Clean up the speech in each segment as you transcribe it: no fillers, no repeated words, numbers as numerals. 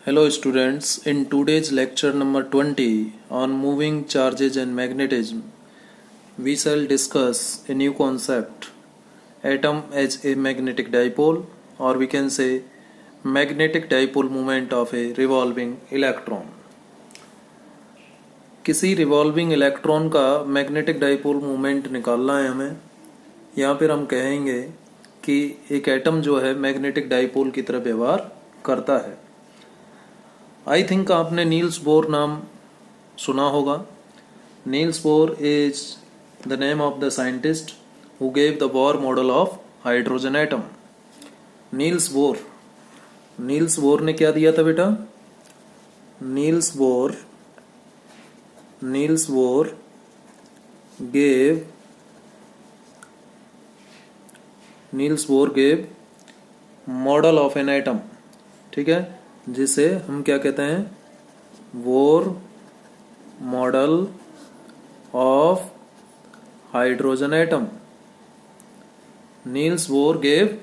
Hello students, in today's lecture number 20 on moving charges and magnetism, we shall discuss a new concept, atom as a magnetic dipole, or we can say magnetic dipole moment of a revolving electron. किसी revolving electron का magnetic dipole moment निकालना है हमें। यहाँ पर हम कहेंगे कि एक एटम जो है मैग्नेटिक डाइपोल की तरह व्यवहार करता है। आई थिंक आपने नील्स बोर नाम सुना होगा। Niels Bohr is the name of the scientist who gave the Bohr model of hydrogen atom. Niels Bohr ने क्या दिया था बेटा? Niels Bohr gave model of an atom, ठीक है, जिसे हम क्या कहते हैं? Bohr model of hydrogen atom. Niels Bohr gave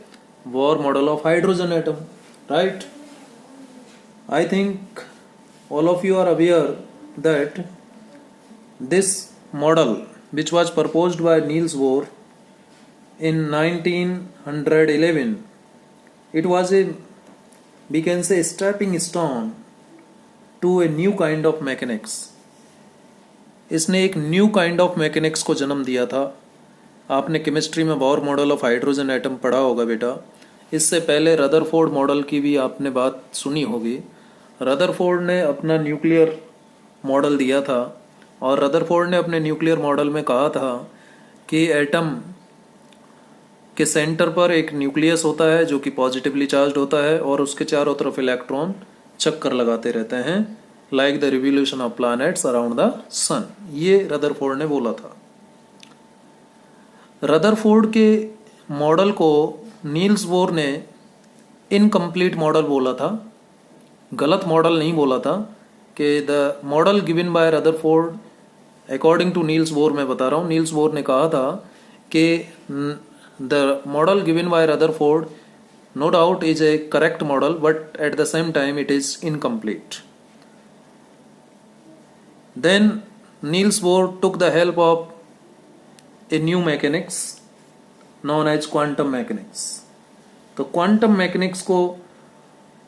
Bohr model of hydrogen atom, right? I think all of you are aware that this model, which was proposed by Niels Bohr in 1911, it was a, we can say, stepping stone to a new kind of mechanics. इसने एक new kind of mechanics को जन्म दिया था। आपने chemistry में Bohr model of hydrogen atom पढ़ा होगा बेटा। इससे पहले रदरफोर्ड मॉडल की भी आपने बात सुनी होगी। रदरफोर्ड ने अपना न्यूक्लियर मॉडल दिया था और रदरफोर्ड ने अपने न्यूक्लियर मॉडल में कहा था कि एटम के सेंटर पर एक न्यूक्लियस होता है जो कि पॉजिटिवली चार्ज होता है और उसके चारों तरफ इलेक्ट्रॉन चक्कर लगाते रहते हैं, like the revolution of planets around the sun. ये रदरफोर्ड ने बोला था। रदरफोर्ड के मॉडल को नील्स बोर ने इनकम्प्लीट मॉडल बोला था, गलत मॉडल नहीं बोला था। कि the model given by Rutherford according to Niels Bohr, मैं बता रहा हूँ, नील्स बोर ने कहा था कि the model given by Rutherford no doubt is a correct model but at the same time it is incomplete. Then Niels Bohr took the help of a new mechanics known as quantum mechanics। तो quantum mechanics को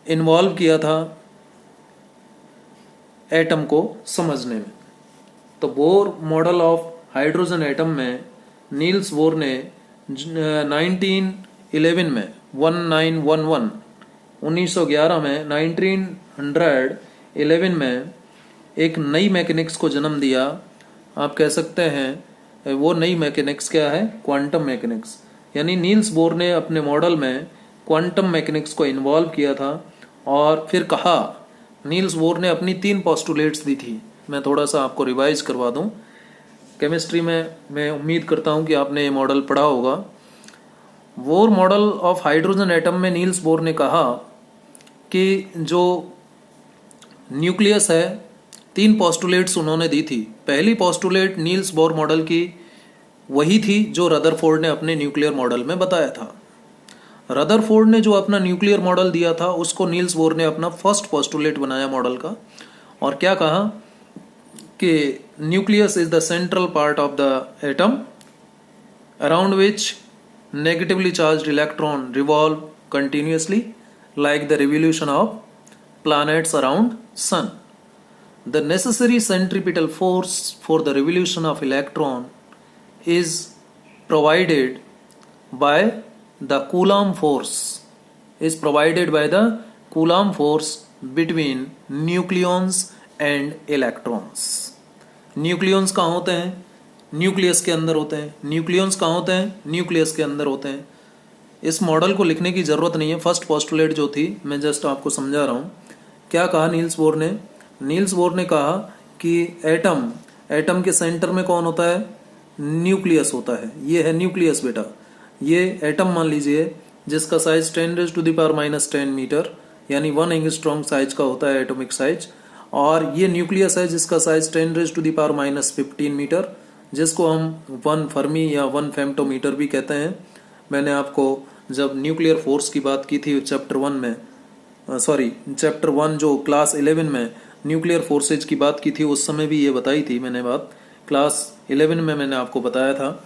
involve किया था atom को समझने में। तो Bohr model of hydrogen atom में Niels Bohr ने 1911 में 1911 में 1911 में एक नई मैकेनिक्स को जन्म दिया। आप कह सकते हैं वो नई मैकेनिक्स क्या है? Quantum mechanics. यानी नील्स बोर ने अपने मॉडल में क्वांटम मैकेनिक्स को इन्वॉल्व किया था और फिर कहा, नील्स बोर ने अपनी 3 पोस्टुलेट्स दी थी। मैं थोड़ा सा आपको रिवाइज करवा दूं। केमिस्ट्री में मैं उम्मीद करता हूं कि आपने ये मॉडल पढ़ा होगा। Bohr model of hydrogen atom में नील्स बोर ने कहा कि जो न्यूक्लियस है, 3 पोस्टुलेट्स उन्होंने दी थी। पहली पोस्टुलेट नील्स बोर मॉडल की वही थी जो रदरफोर्ड ने अपने न्यूक्लियर मॉडल में बताया था। रदरफोर्ड ने जो अपना न्यूक्लियर मॉडल दिया था उसको नील्स बोर ने अपना फर्स्ट पोस्टुलेट बनाया मॉडल का, और क्या कहा कि nucleus is the central part of the atom around which negatively charged electron revolve continuously like the revolution of planets around sun. The necessary centripetal force for the revolution of electron is provided by the Coulomb force, between nucleons and electrons। Nucleons कहाँ होते हैं? Nucleus के अंदर होते हैं। Nucleons कहाँ होते हैं? न्यूक्लियस के अंदर होते हैं। इस मॉडल को लिखने की जरूरत नहीं है। फर्स्ट पोस्टुलेट जो थी, मैं जस्ट आपको समझा रहा हूँ। क्या कहा नील्स बोर ने? नील्स बोर ने कहा कि एटम के सेंटर में कौन होता है? न्यूक्लियस होता है। ये है न्यूक्लियस बेटा। ये एटम मान लीजिए जिसका साइज 10⁻⁻10 मीटर यानी 1 एंगस्ट्रॉम साइज का होता है एटॉमिक साइज, और ये न्यूक्लियस है जिसका साइज 10⁻⁻15 मीटर, जिसको हम 1 फर्मी या 1 फेम्टोमीटर भी कहते हैं। मैंने आपको जब न्यूक्लियर फोर्स की बात की थी चैप्टर 1 में, सॉरी चैप्टर 1 जो क्लास 11 में न्यूक्लियर फोर्सेज की बात की थी उस समय भी ये बताई थी मैंने बात, क्लास 11 में मैंने आपको बताया था।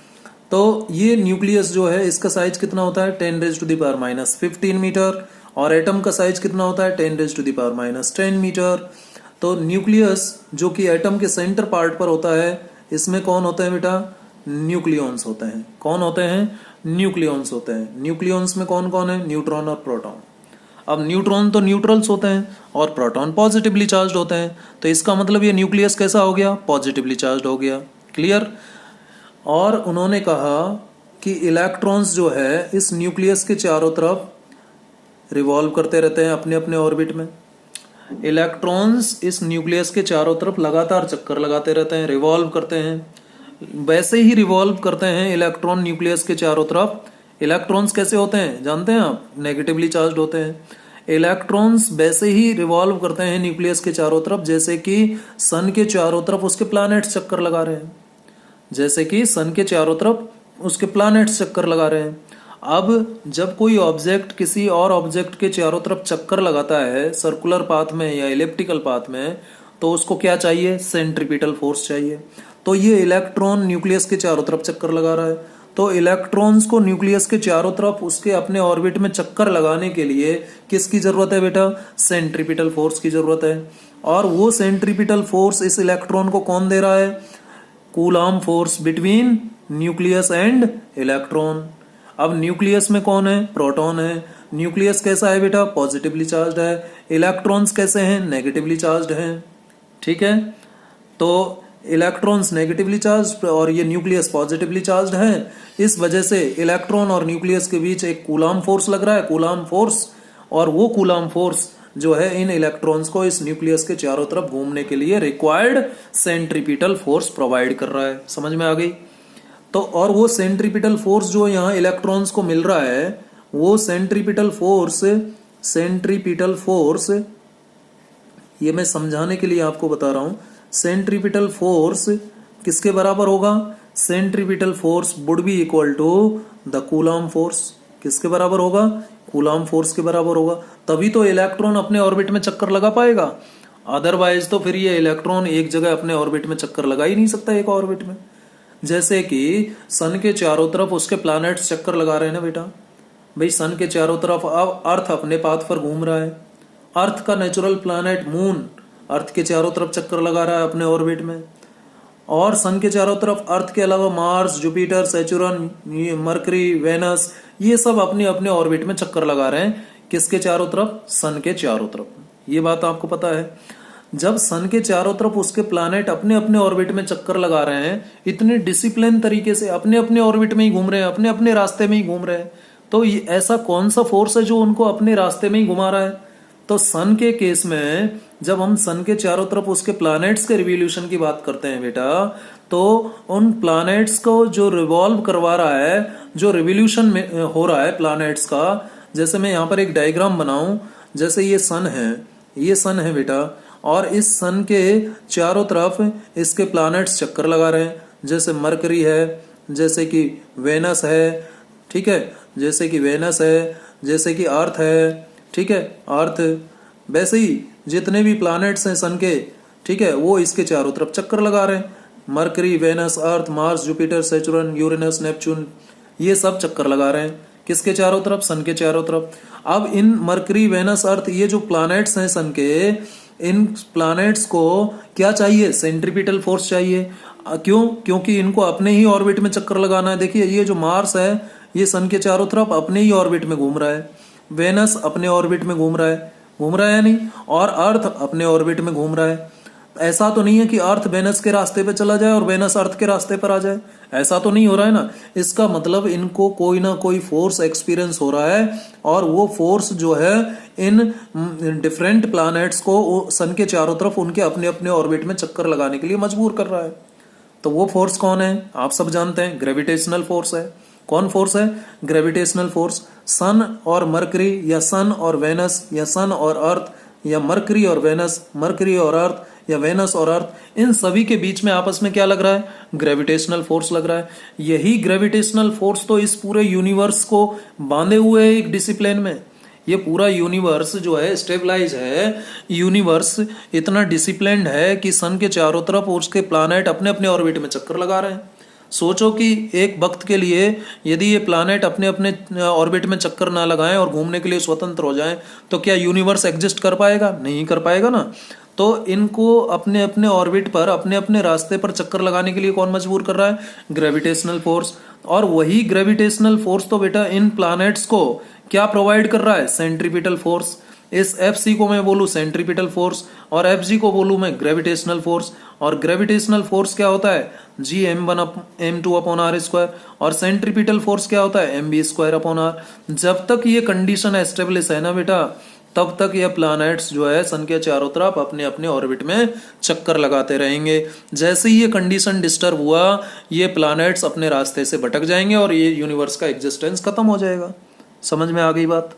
तो ये न्यूक्लियस जो है इसका साइज कितना होता है 10⁻⁻15 मीटर, और एटम का साइज कितना होता है 10⁻⁻10 मीटर। तो न्यूक्लियस जो कि एटम के सेंटर पार्ट पर होता है, इसमें कौन होते हैं बेटा, न्यूक्लियॉन्स होते हैं। कौन होते हैं, न्यूक्लियॉन्स होते हैं। न्यूक्लियॉन्स में कौन कौन है, न्यूट्रॉन और प्रोटॉन। अब न्यूट्रॉन तो न्यूट्रल्स होते हैं और प्रोटॉन पॉजिटिवली चार्ज होते हैं, तो इसका मतलब ये न्यूक्लियस कैसा हो गया, पॉजिटिवली चार्ज हो गया। क्लियर। और उन्होंने कहा कि इलेक्ट्रॉन्स जो है इस न्यूक्लियस के चारों तरफ रिवॉल्व करते रहते हैं अपने अपने ऑर्बिट में। इलेक्ट्रॉन्स इस न्यूक्लियस के चारों तरफ लगातार चक्कर लगाते रहते हैं, रिवॉल्व करते हैं। वैसे ही रिवॉल्व करते हैं इलेक्ट्रॉन न्यूक्लियस के चारों तरफ। इलेक्ट्रॉन्स कैसे होते हैं जानते हैं आप, नेगेटिवली चार्ज होते हैं। इलेक्ट्रॉन्स वैसे ही रिवॉल्व करते हैं न्यूक्लियस के चारों तरफ जैसे कि सन के चारों तरफ उसके प्लैनेट्स चक्कर लगा रहे हैं, जैसे कि सन के चारों तरफ उसके प्लैनेट्स चक्कर लगा रहे हैं। अब जब कोई ऑब्जेक्ट किसी और ऑब्जेक्ट के चारों तरफ चक्कर लगाता है सर्कुलर पाथ में या इलिप्टिकल पाथ में, तो उसको क्या चाहिए, सेंट्रीपिटल फोर्स चाहिए। तो ये इलेक्ट्रॉन न्यूक्लियस के चारों तरफ चक्कर लगा रहा है, तो इलेक्ट्रॉन्स को न्यूक्लियस के चारों तरफ उसके अपने ऑर्बिट में चक्कर लगाने के लिए किसकी जरूरत है बेटा, सेंट्रीपिटल फोर्स की जरूरत है। और वो सेंट्रीपिटल फोर्स इस इलेक्ट्रॉन को कौन दे रहा है, Coulomb force between nucleus and electron. अब न्यूक्लियस में कौन है, प्रोटॉन है। न्यूक्लियस कैसा है बेटा, पॉजिटिवली चार्ज्ड है। इलेक्ट्रॉन्स कैसे हैं, नेगेटिवली चार्ज्ड हैं। ठीक है, तो इलेक्ट्रॉन्स नेगेटिवली चार्ज्ड और ये न्यूक्लियस पॉजिटिवली चार्ज्ड है। इस वजह से इलेक्ट्रॉन और न्यूक्लियस के बीच एक कूलॉम फोर्स लग रहा है, कूलॉम फोर्स। और वो कूलॉम फोर्स जो है इन इलेक्ट्रॉन्स को इस न्यूक्लियस के चारों तरफ घूमने के लिए रिक्वायर्ड सेंट्रीपिटल फोर्स प्रोवाइड कर रहा है। समझ में आ गई। तो और वो सेंट्रीपिटल फोर्स जो यहाँ इलेक्ट्रॉन्स को मिल रहा है, वो सेंट्रीपिटल फोर्स ये मैं समझाने के लिए आपको बता रहा हूं। सेंट्रीपिटल फोर्स किसके बराबर होगा, centripetal force would be equal to the Coulomb force. किसके बराबर होगा, कूलॉम फोर्स के बराबर होगा। तभी तो इलेक्ट्रॉन अपने ऑर्बिट में चक्कर लगा पाएगा, अदरवाइज तो फिर ये इलेक्ट्रॉन एक जगह अपने ऑर्बिट में चक्कर लगा ही नहीं सकता एक ऑर्बिट में। जैसे कि सन के चारों तरफ उसके प्लैनेट्स चक्कर लगा रहे हैं ना बेटा, भाई सन के चारों तरफ अब अर्थ अपने पाथ पर घूम रहा है। अर्थ का नेचुरल प्लैनेट मून अर्थ के चारों तरफ चक्कर लगा रहा है अपने ऑर्बिट में, और सन के चारों तरफ अर्थ के अलावा मार्स, जुपिटर, सैचुरन, मरकरी, वेनस, ये सब अपने अपने ऑर्बिट में चक्कर लगा रहे हैं। किसके चारों तरफ, सन के चारों तरफ। ये बात आपको पता है। जब सन के चारों तरफ उसके प्लैनेट अपने अपने ऑर्बिट में चक्कर लगा रहे हैं, इतने डिसिप्लिन तरीके से अपने अपने ऑर्बिट में ही घूम रहे हैं, अपने अपने रास्ते में ही घूम रहे हैं, तो ये ऐसा कौन सा फोर्स है जो उनको अपने रास्ते में ही घुमा रहा है। तो सन के केस में जब हम सन के चारों तरफ उसके प्लैनेट्स के रिवॉल्यूशन की बात करते हैं बेटा, तो उन प्लैनेट्स को जो रिवॉल्व करवा रहा है, जो रिवॉल्यूशन में हो रहा है प्लैनेट्स का, जैसे मैं यहाँ पर एक डायग्राम बनाऊं, जैसे ये सन है, ये सन है बेटा, और इस सन के चारों तरफ इसके प्लैनेट्स चक्कर लगा रहे हैं। जैसे मरकरी है, जैसे कि वेनस है, ठीक है, जैसे कि वेनस है, जैसे कि अर्थ है, ठीक है, अर्थ। वैसे ही जितने भी प्लैनेट्स हैं सन के, ठीक है, वो इसके चारों तरफ चक्कर लगा रहे हैं। मरकरी, वेनस, अर्थ, मार्स, जुपिटर, सैचुरन, यूरेनस, नेपच्यून, ये सब चक्कर लगा रहे हैं किसके चारों तरफ, सन के चारों तरफ। अब इन मरकरी, वेनस, अर्थ, ये जो प्लैनेट्स हैं सन के, इन प्लैनेट्स को क्या चाहिए, सेंट्रीपिटल फोर्स चाहिए। क्यों, क्योंकि इनको अपने ही ऑर्बिट में चक्कर लगाना है। देखिए ये जो मार्स है ये सन के चारों तरफ अपने ही ऑर्बिट में घूम रहा है, वेनस अपने ऑर्बिट में घूम रहा है या नहीं, और अर्थ अपने ऑर्बिट में घूम रहा है। ऐसा तो नहीं है कि अर्थ वेनस के रास्ते पे चला जाए और वेनस अर्थ के रास्ते पर आ जाए, ऐसा तो नहीं हो रहा है ना। इसका मतलब इनको कोई ना कोई फोर्स एक्सपीरियंस हो रहा है, और वो फोर्स जो है इन डिफरेंट प्लैनेट्स को सन के चारों तरफ उनके अपने अपने ऑर्बिट में चक्कर लगाने के लिए मजबूर कर रहा है। तो वो फोर्स कौन है, आप सब जानते हैं, ग्रेविटेशनल फोर्स है। कौन फोर्स है, ग्रेविटेशनल फोर्स। सन और मरकरी, या सन और वेनस, या सन और अर्थ, या मरकरी और वेनस, मरकरी और अर्थ, या वेनस और अर्थ, इन सभी के बीच में आपस में क्या लग रहा है, ग्रेविटेशनल फोर्स लग रहा है। यही ग्रेविटेशनल फोर्स तो इस पूरे यूनिवर्स को बांधे हुए है एक डिसिप्लिन में। ये पूरा यूनिवर्स जो है स्टेबलाइज है, यूनिवर्स इतना डिसिप्लिन्ड है कि सन के चारों तरफ उसके प्लैनेट अपने अपने ऑर्बिट में चक्कर लगा रहे हैं। सोचो कि एक वक्त के लिए यदि ये प्लैनेट अपने अपने ऑर्बिट में चक्कर ना लगाएं और घूमने के लिए स्वतंत्र हो जाएं तो क्या यूनिवर्स एग्जिस्ट कर पाएगा? नहीं कर पाएगा ना। तो इनको अपने अपने ऑर्बिट पर अपने अपने रास्ते पर चक्कर लगाने के लिए कौन मजबूर कर रहा है? Gravitational force. और वही ग्रेविटेशनल फोर्स तो बेटा इन प्लैनेट्स को क्या प्रोवाइड कर रहा है? Centripetal force. इस एफ सी को मैं बोलूँ सेंट्रीपिटल फोर्स और एफ जी को बोलूँ मैं ग्रेविटेशनल फोर्स। और ग्रेविटेशनल फोर्स क्या होता है? G m1 m2 upon R square. और सेंट्रीपिटल फोर्स क्या होता है? mv² upon are. जब तक ये कंडीशन एस्टेब्लिश है ना बेटा, तब तक ये प्लैनेट्स जो है सन के चारों तरफ अपने अपने ऑर्बिट में चक्कर लगाते रहेंगे। जैसे ही ये कंडीशन डिस्टर्ब हुआ, ये प्लैनेट्स अपने रास्ते से भटक जाएंगे और ये यूनिवर्स का एग्जिस्टेंस खत्म हो जाएगा। समझ में आ गई बात?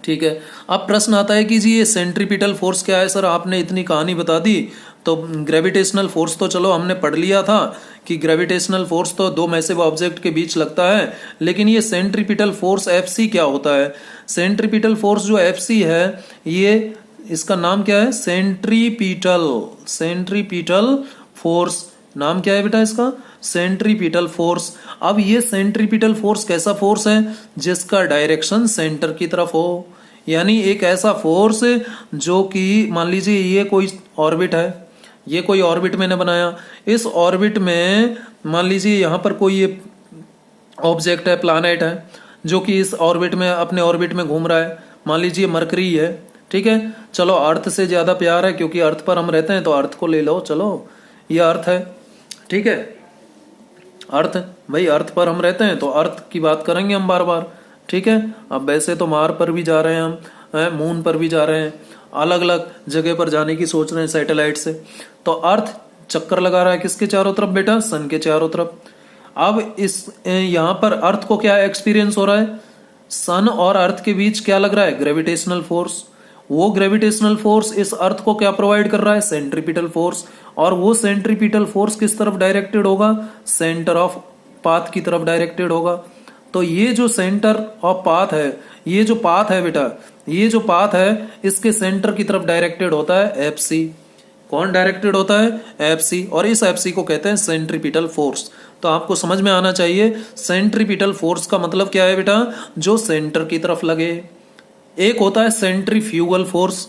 ठीक है। अब प्रश्न आता है कि जी ये सेंट्रीपिटल फोर्स क्या है सर? आपने इतनी कहानी बता दी, तो ग्रेविटेशनल फोर्स तो चलो हमने पढ़ लिया था कि ग्रेविटेशनल फोर्स तो दो मैसिव ऑब्जेक्ट के बीच लगता है, लेकिन ये सेंट्रीपिटल फोर्स एफसी क्या होता है? सेंट्रीपिटल फोर्स जो एफसी है, ये इसका नाम क्या है? Centripetal force. नाम क्या है बेटा इसका? Centripetal force. अब ये सेंट्रीपिटल फोर्स कैसा फोर्स है? जिसका डायरेक्शन सेंटर की तरफ हो। यानी एक ऐसा फोर्स जो कि मान लीजिए ये कोई ऑर्बिट है, ये कोई ऑर्बिट मैंने बनाया, इस ऑर्बिट में मान लीजिए यहाँ पर कोई ये ऑब्जेक्ट है, प्लैनेट है, जो कि इस ऑर्बिट में अपने ऑर्बिट में घूम रहा है। मान लीजिए मरकरी है, ठीक है। चलो अर्थ से ज्यादा प्यार है क्योंकि अर्थ पर हम रहते हैं, तो अर्थ को ले लो। चलो ये अर्थ है, ठीक है। अर्थ भाई, अर्थ पर हम रहते हैं तो अर्थ की बात करेंगे हम बार बार, ठीक है। अब वैसे तो मार पर भी जा रहे हैं हम, मून पर भी जा रहे हैं, अलग अलग जगह पर जाने की सोच रहे हैं सैटेलाइट से। तो अर्थ चक्कर लगा रहा है किसके चारों तरफ बेटा? सन के चारों तरफ। अब इस यहाँ पर अर्थ को क्या एक्सपीरियंस हो रहा है? सन और अर्थ के बीच क्या लग रहा है? Gravitational force. वो ग्रेविटेशनल फोर्स इस अर्थ को क्या प्रोवाइड कर रहा है? Centripetal force. और वो सेंट्रीपिटल फोर्स किस तरफ डायरेक्टेड होगा? सेंटर ऑफ पाथ की तरफ डायरेक्टेड होगा। तो ये जो सेंटर ऑफ पाथ है, ये जो पाथ है बेटा, ये जो पाथ है इसके सेंटर की तरफ डायरेक्टेड होता है एफ सी। कौन डायरेक्टेड होता है? F C. और इस एफ सी को कहते हैं सेंट्रीपिटल फोर्स। तो आपको समझ में आना चाहिए सेंट्रीपिटल फोर्स का मतलब क्या है बेटा? जो सेंटर की तरफ लगे। एक होता है सेंट्रीफ्यूगल फोर्स,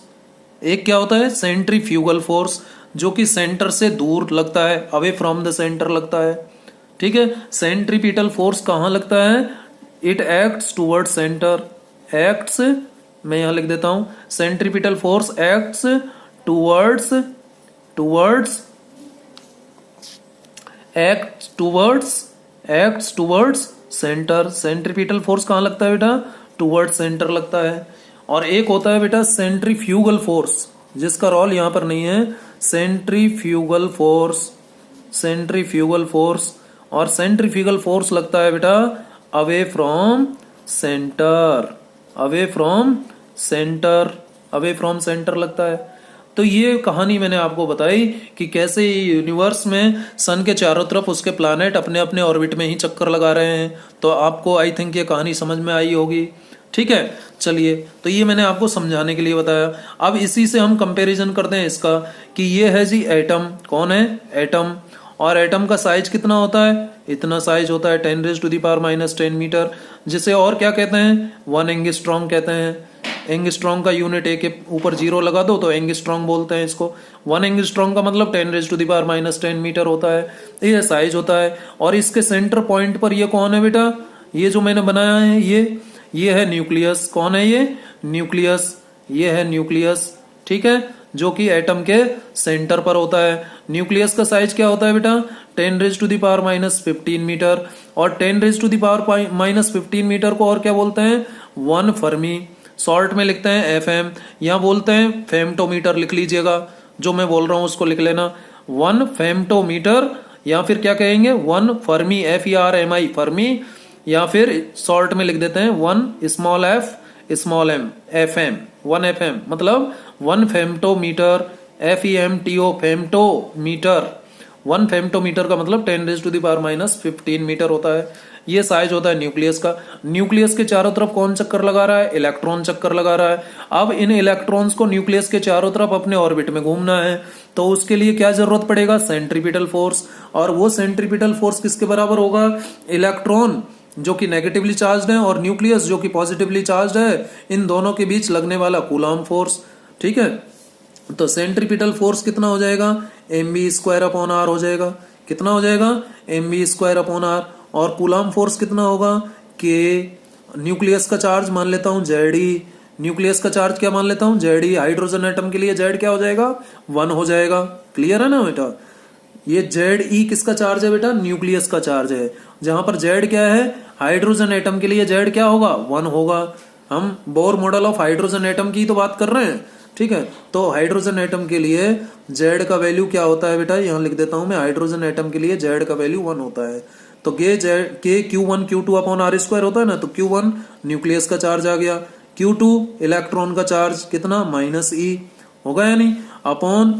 एक क्या होता है? सेंट्रीफ्यूगल फोर्स, जो कि सेंटर से दूर लगता है, अवे फ्रॉम द सेंटर लगता है, ठीक है। सेंट्रीपिटल फोर्स कहाँ लगता है? It acts toward centre. Acts, मैं यहां लिख देता हूं, centripetal force acts towards centre. Centripetal force कहाँ लगता है बेटा? टूवर्ड सेंटर लगता है। और एक होता है बेटा सेंट्रीफ्यूगल फोर्स, जिसका रोल यहां पर नहीं है। सेंट्रीफ्यूगल फोर्स और सेंट्रीफ्यूगल फोर्स लगता है बेटा अवे फ्रॉम सेंटर लगता है। तो ये कहानी मैंने आपको बताई कि कैसे यूनिवर्स में सन के चारों तरफ उसके प्लैनेट अपने अपने ऑर्बिट में ही चक्कर लगा रहे हैं। तो आपको आई थिंक ये कहानी समझ में आई होगी, ठीक है। चलिए, तो ये मैंने आपको समझाने के लिए बताया। अब इसी से हम कंपैरिजन करते हैं इसका कि ये है जी एटम। कौन है? एटम। और एटम का साइज कितना होता है? इतना साइज होता है 10⁻⁻10 मीटर, जिसे और क्या कहते हैं? 1 एंगस्ट्रॉन्ग कहते हैं। एंगस्ट्रॉन्ग का यूनिट ए के ऊपर 0 लगा दो तो एंगस्ट्रॉन्ग बोलते हैं इसको। 1 एंगस्ट्रॉन्ग का मतलब 10⁻⁻10 मीटर होता है, ये साइज होता है। और इसके सेंटर पॉइंट पर ये कौन है बेटा? ये जो मैंने बनाया है ये है न्यूक्लियस। कौन है ये? न्यूक्लियस। ये है न्यूक्लियस, ठीक है, जो कि एटम के सेंटर पर होता है। न्यूक्लियस का साइज क्या होता है बेटा? 10⁻⁻15 मीटर। और 10⁻⁻15 मीटर को और क्या बोलते हैं? 1 फर्मी। शॉर्ट में लिखते हैं FM, या बोलते हैं फेम्टोमीटर। लिख लीजिएगा, जो मैं बोल रहा हूं उसको लिख लेना। 1 फेम्टोमीटर, या फिर क्या कहेंगे? 1 फर्मी, FERMI फर्मी, या फिर शॉर्ट में लिख देते हैं 1 small f small m, FM। 1 FM मतलब 1 फेम्टोमीटर, FEMTO फेम्टोमीटर। 1 फेम्टोमीटर का मतलब 10⁻⁻15 मीटर होता है। ये साइज होता है न्यूक्लियस का। न्यूक्लियस के चारों तरफ कौन चक्कर लगा रहा है? इलेक्ट्रॉन चक्कर लगा रहा है। अब इन इलेक्ट्रॉन्स को न्यूक्लियस के चारों तरफ अपने ऑर्बिट में घूमना है, तो उसके लिए क्या जरूरत पड़ेगा? Centripetal force. और वो सेंट्रीपिटल फोर्स किसके बराबर होगा? इलेक्ट्रॉन जो कि नेगेटिवली चार्ज्ड है और न्यूक्लियस जो कि पॉजिटिवली चार्ज्ड है, इन दोनों के बीच लगने वाला कूलॉम फोर्स। ठीक है, तो सेंट्रीपिटल फोर्स कितना हो जाएगा? mv²/r हो जाएगा। कितना हो जाएगा? mv²/r। और कूलॉम फोर्स कितना होगा? k। न्यूक्लियस का चार्ज मान लेता हूं Ze। न्यूक्लियस का चार्ज क्या मान लेता हूं? Ze। हाइड्रोजन एटम के लिए Z क्या हो जाएगा? 1 हो जाएगा। क्लियर है ना बेटा? ये Ze किसका चार्ज है बेटा? न्यूक्लियस का चार्ज है। जहां पर Z क्या है? हाइड्रोजन एटम के लिए Z क्या होगा? 1 होगा। हम Bohr model of hydrogen atom की तो बात कर रहे हैं। ठीक है, तो हाइड्रोजन एटम के लिए Z का वैल्यू क्या होता है बेटा? यहां लिख देता हूं मैं, हाइड्रोजन एटम के लिए Z का वैल्यू 1 होता है। तो के Q1 Q2/r² होता है ना, तो Q1 न्यूक्लियस का चार्ज आ गया, Q2 इलेक्ट्रॉन का चार्ज कितना? -e होगा या नहीं, अपॉन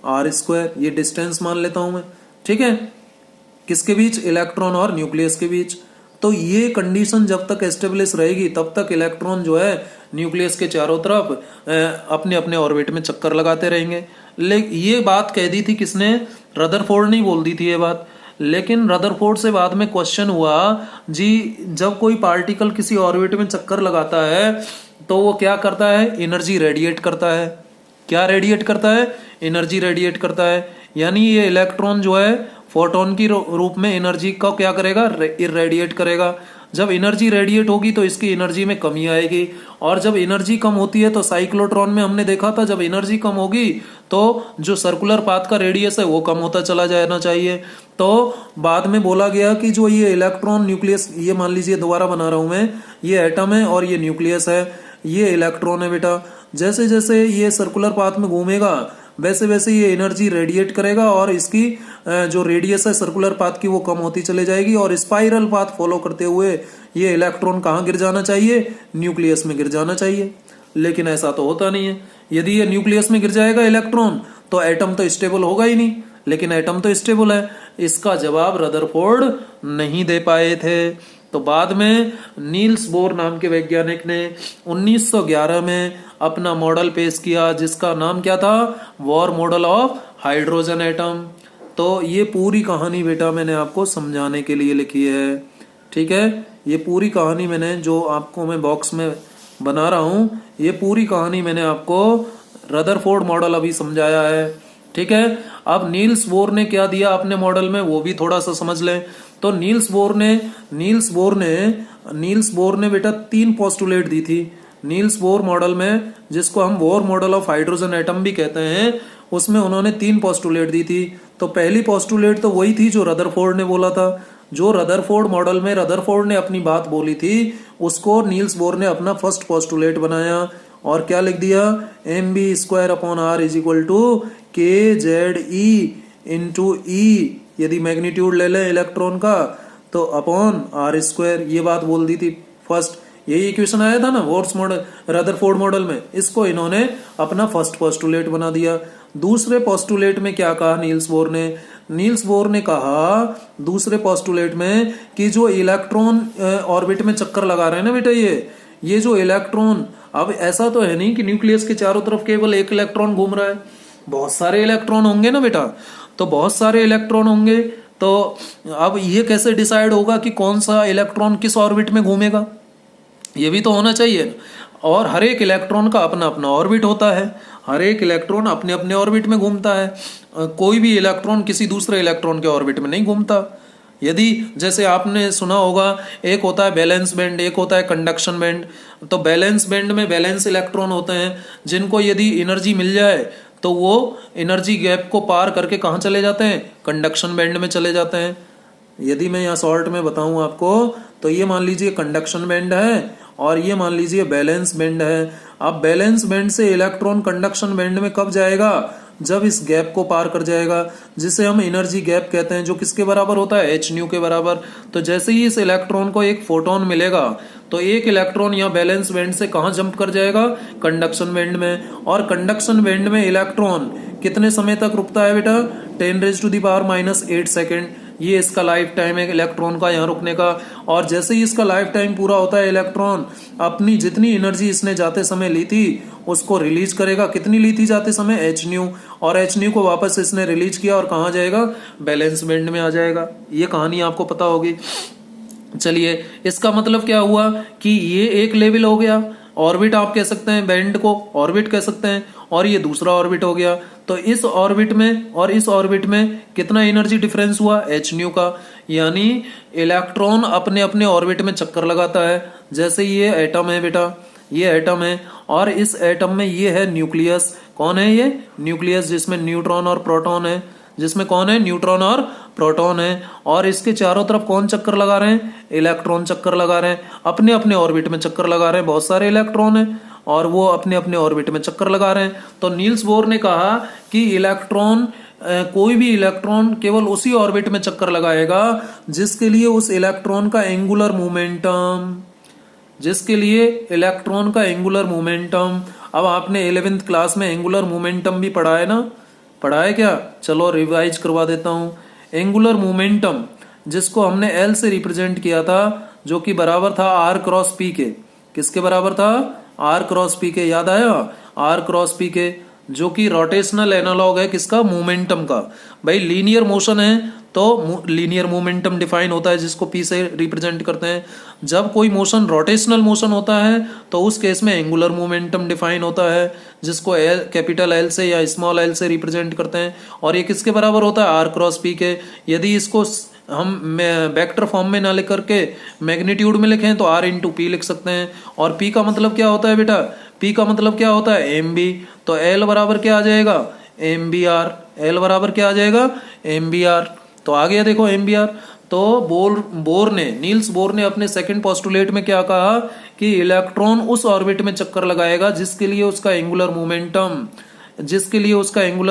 r²। ये डिस्टेंस मान लेता हूं मैं। ठीक है, किसके बीच? इलेक्ट्रॉन और न्यूक्लियस के बीच। तो ये कंडीशन जब तक एस्टेब्लिश रहेगी तब तक इलेक्ट्रॉन जो है न्यूक्लियस के चारों तरफ अपने अपने ऑर्बिट में चक्कर लगाते रहेंगे। ये बात कह दी थी किसने? रदरफोर्ड ने बोल दी थी ये बात। लेकिन रदरफोर्ड से बाद में क्वेश्चन हुआ जी, जब कोई पार्टिकल किसी ऑर्बिट में चक्कर लगाता है तो वो क्या करता है? एनर्जी रेडिएट करता है। क्या रेडिएट करता है? एनर्जी रेडिएट करता है। यानी ये इलेक्ट्रॉन जो है फोटोन की रूप में एनर्जी का क्या करेगा? रेडिएट करेगा। जब एनर्जी रेडिएट होगी तो इसकी एनर्जी में कमी आएगी, और जब एनर्जी कम होती है तो साइक्लोट्रॉन में हमने देखा था, जब एनर्जी कम होगी तो जो सर्कुलर पाथ का रेडियस है वो कम होता चला जाना चाहिए। तो बाद में बोला गया कि जो ये इलेक्ट्रॉन न्यूक्लियस, ये मान लीजिए दोबारा बना रहा हूं मैं, ये एटम है और ये न्यूक्लियस है, ये इलेक्ट्रॉन है बेटा। जैसे जैसे ये सर्कुलर पाथ में घूमेगा वैसे वैसे ये एनर्जी रेडिएट करेगा और इसकी जो रेडियस है सर्कुलर पाथ की वो कम होती चले जाएगी, और स्पाइरल पाथ फॉलो करते हुए ये इलेक्ट्रॉन कहाँ गिर जाना चाहिए? न्यूक्लियस में गिर जाना चाहिए। लेकिन ऐसा तो होता नहीं है। यदि ये न्यूक्लियस में गिर जाएगा इलेक्ट्रॉन तो एटम तो स्टेबल होगा ही नहीं, लेकिन एटम तो स्टेबल है। इसका जवाब रदरफोर्ड नहीं दे पाए थे। तो बाद में नील्स बोर नाम के वैज्ञानिक ने 1911 में अपना मॉडल पेश किया, जिसका नाम क्या था? Bohr model of hydrogen atom. तो ये पूरी कहानी बेटा मैंने आपको समझाने के लिए लिखी है। ठीक है, ये पूरी कहानी मैंने जो आपको मैं बॉक्स में बना रहा हूं, ये पूरी कहानी मैंने आपको रदरफोर्ड मॉडल अभी समझाया है। ठीक है, अब नील्स बोर ने क्या दिया अपने मॉडल में वो भी थोड़ा सा समझ लें। तो नील्स बोर ने बेटा 3 पोस्टुलेट दी थी नील्स बोर मॉडल में, जिसको हम Bohr model of hydrogen atom भी कहते हैं। उसमें उन्होंने 3 पोस्टुलेट दी थी। तो पहली पोस्टुलेट तो वही थी जो रदरफोर्ड ने बोला था। जो रदरफोर्ड मॉडल में रदरफोर्ड ने अपनी बात बोली थी, उसको नील्स बोर ने अपना फर्स्ट पोस्टुलेट बनाया और क्या लिख दिया? mv²/r = kZe × E। यदि मैग्नीट्यूड ले लें इलेक्ट्रॉन का तो अपॉन r²। ये बात बोल दी थी फर्स्ट। यही इक्वेशन आया था ना वोर्स मॉडल, रदरफोर्ड मॉडल में। इसको इन्होंने अपना फर्स्ट पोस्टुलेट बना दिया। दूसरे पोस्टुलेट में क्या कहा नील्स बोर ने कहा दूसरे पोस्टुलेट में कि जो इलेक्ट्रॉन ऑर्बिट में चक्कर लगा रहे हैं ना बेटा, ये जो इलेक्ट्रॉन, अब ऐसा तो है नहीं कि न्यूक्लियस के चारों तरफ केवल एक इलेक्ट्रॉन घूम रहा है, बहुत सारे इलेक्ट्रॉन होंगे ना बेटा। तो बहुत सारे इलेक्ट्रॉन होंगे, तो अब ये कैसे डिसाइड होगा कि कौन सा इलेक्ट्रॉन किस ऑर्बिट में घूमेगा? ये भी तो होना चाहिए। और हर एक इलेक्ट्रॉन का अपना अपना ऑर्बिट होता है, हर एक इलेक्ट्रॉन अपने अपने ऑर्बिट में घूमता है। कोई भी इलेक्ट्रॉन किसी दूसरे इलेक्ट्रॉन के ऑर्बिट में नहीं घूमता। यदि जैसे आपने सुना होगा, एक होता है बैलेंस बैंड, एक होता है कंडक्शन बैंड। तो बैलेंस बैंड में बैलेंस इलेक्ट्रॉन होते हैं, जिनको यदि एनर्जी मिल जाए तो वो एनर्जी गैप को पार करके कहाँ चले जाते हैं? कंडक्शन बैंड में चले जाते हैं। यदि मैं यहाँ शॉर्ट में बताऊं आपको, तो ये मान लीजिए कंडक्शन बैंड है और ये मान लीजिए बैलेंस बैंड है। अब बैलेंस बैंड से इलेक्ट्रॉन कंडक्शन बैंड में कब जाएगा? जब इस गैप को पार कर जाएगा, जिसे हम एनर्जी गैप कहते हैं, जो किसके बराबर होता है? h न्यू के बराबर। तो जैसे ही इस इलेक्ट्रॉन को एक फोटोन मिलेगा तो एक इलेक्ट्रॉन यहाँ बैलेंस बैंड से कहाँ जंप कर जाएगा? कंडक्शन बैंड में। और कंडक्शन बैंड में इलेक्ट्रॉन कितने समय तक रुकता है बेटा? 10⁻⁻⁸ सेकेंड। ये इसका लाइफ टाइम है इलेक्ट्रॉन का यहाँ रुकने का। और जैसे ही इसका लाइफ टाइम पूरा होता है, इलेक्ट्रॉन अपनी जितनी एनर्जी इसने जाते समय ली थी उसको रिलीज करेगा। कितनी ली थी जाते समय? H new. और एच न्यू को वापस इसने रिलीज किया और कहाँ जाएगा? बैलेंस बैंड में आ जाएगा। ये कहानी आपको पता होगी। चलिए, इसका मतलब क्या हुआ कि ये एक लेवल हो गया, ऑर्बिट आप कह सकते हैं, बैंड को ऑर्बिट कह सकते हैं, और ये दूसरा ऑर्बिट हो गया। तो इस ऑर्बिट में और इस ऑर्बिट में कितना एनर्जी डिफरेंस हुआ? एच न्यू का। यानी इलेक्ट्रॉन अपने अपने ऑर्बिट में चक्कर लगाता है। जैसे ये एटम है बेटा, ये एटम है, और इस एटम में ये है न्यूक्लियस। कौन है ये? न्यूक्लियस, जिसमें न्यूट्रॉन और प्रोटॉन है। जिसमें कौन है? न्यूट्रॉन और प्रोटॉन है। और इसके चारों तरफ कौन चक्कर लगा रहे हैं? इलेक्ट्रॉन चक्कर लगा रहे हैं, अपने अपने ऑर्बिट में चक्कर लगा रहे हैं। बहुत सारे इलेक्ट्रॉन हैं और वो अपने अपने ऑर्बिट में चक्कर लगा रहे हैं। तो नील्स बोर ने कहा कि इलेक्ट्रॉन, कोई भी इलेक्ट्रॉन केवल उसी ऑर्बिट में चक्कर लगाएगा जिसके लिए उस इलेक्ट्रॉन का एंगुलर मोमेंटम, जिसके लिए इलेक्ट्रॉन का एंगुलर मोमेंटम। अब आपने 11th क्लास में एंगुलर मोमेंटम भी पढ़ा है ना? पढ़ा है क्या? चलो रिवाइज करवा देता हूं। एंगुलर मोमेंटम जिसको हमने एल से रिप्रेजेंट किया था, जो कि बराबर था आर क्रॉस पी के। किसके बराबर था? आर क्रॉस पी के। याद आया? आर क्रॉस पी के, जो कि रोटेशनल एनालॉग है किसका? मोमेंटम का। भाई लीनियर मोशन है तो लीनियर मोमेंटम डिफाइन होता है, जिसको पी से रिप्रेजेंट करते हैं। जब कोई मोशन रोटेशनल मोशन होता है तो उस केस में एंगुलर मोमेंटम डिफाइन होता है, जिसको एल, कैपिटल एल से या स्मॉल एल से रिप्रेजेंट करते हैं। और ये किसके बराबर होता है? आर क्रॉस पी के। यदि इसको हम वेक्टर फॉर्म में ना लिख करके मैग्नीट्यूड में लिखें तो आर इंटू पी लिख सकते हैं। और पी का मतलब क्या होता है बेटा? पी का मतलब क्या होता है? M B. तो एल बराबर क्या आ जाएगा? M B are. एल बराबर क्या आ जाएगा? M B R. तो आ गया देखो एम बी आर। तो नील्स बोर ने अपने सेकंड पोस्टुलेट में क्या कहा कि इलेक्ट्रॉन उस ऑर्बिट में चक्कर लगाएगा जिसके लिए उसका एंगुलर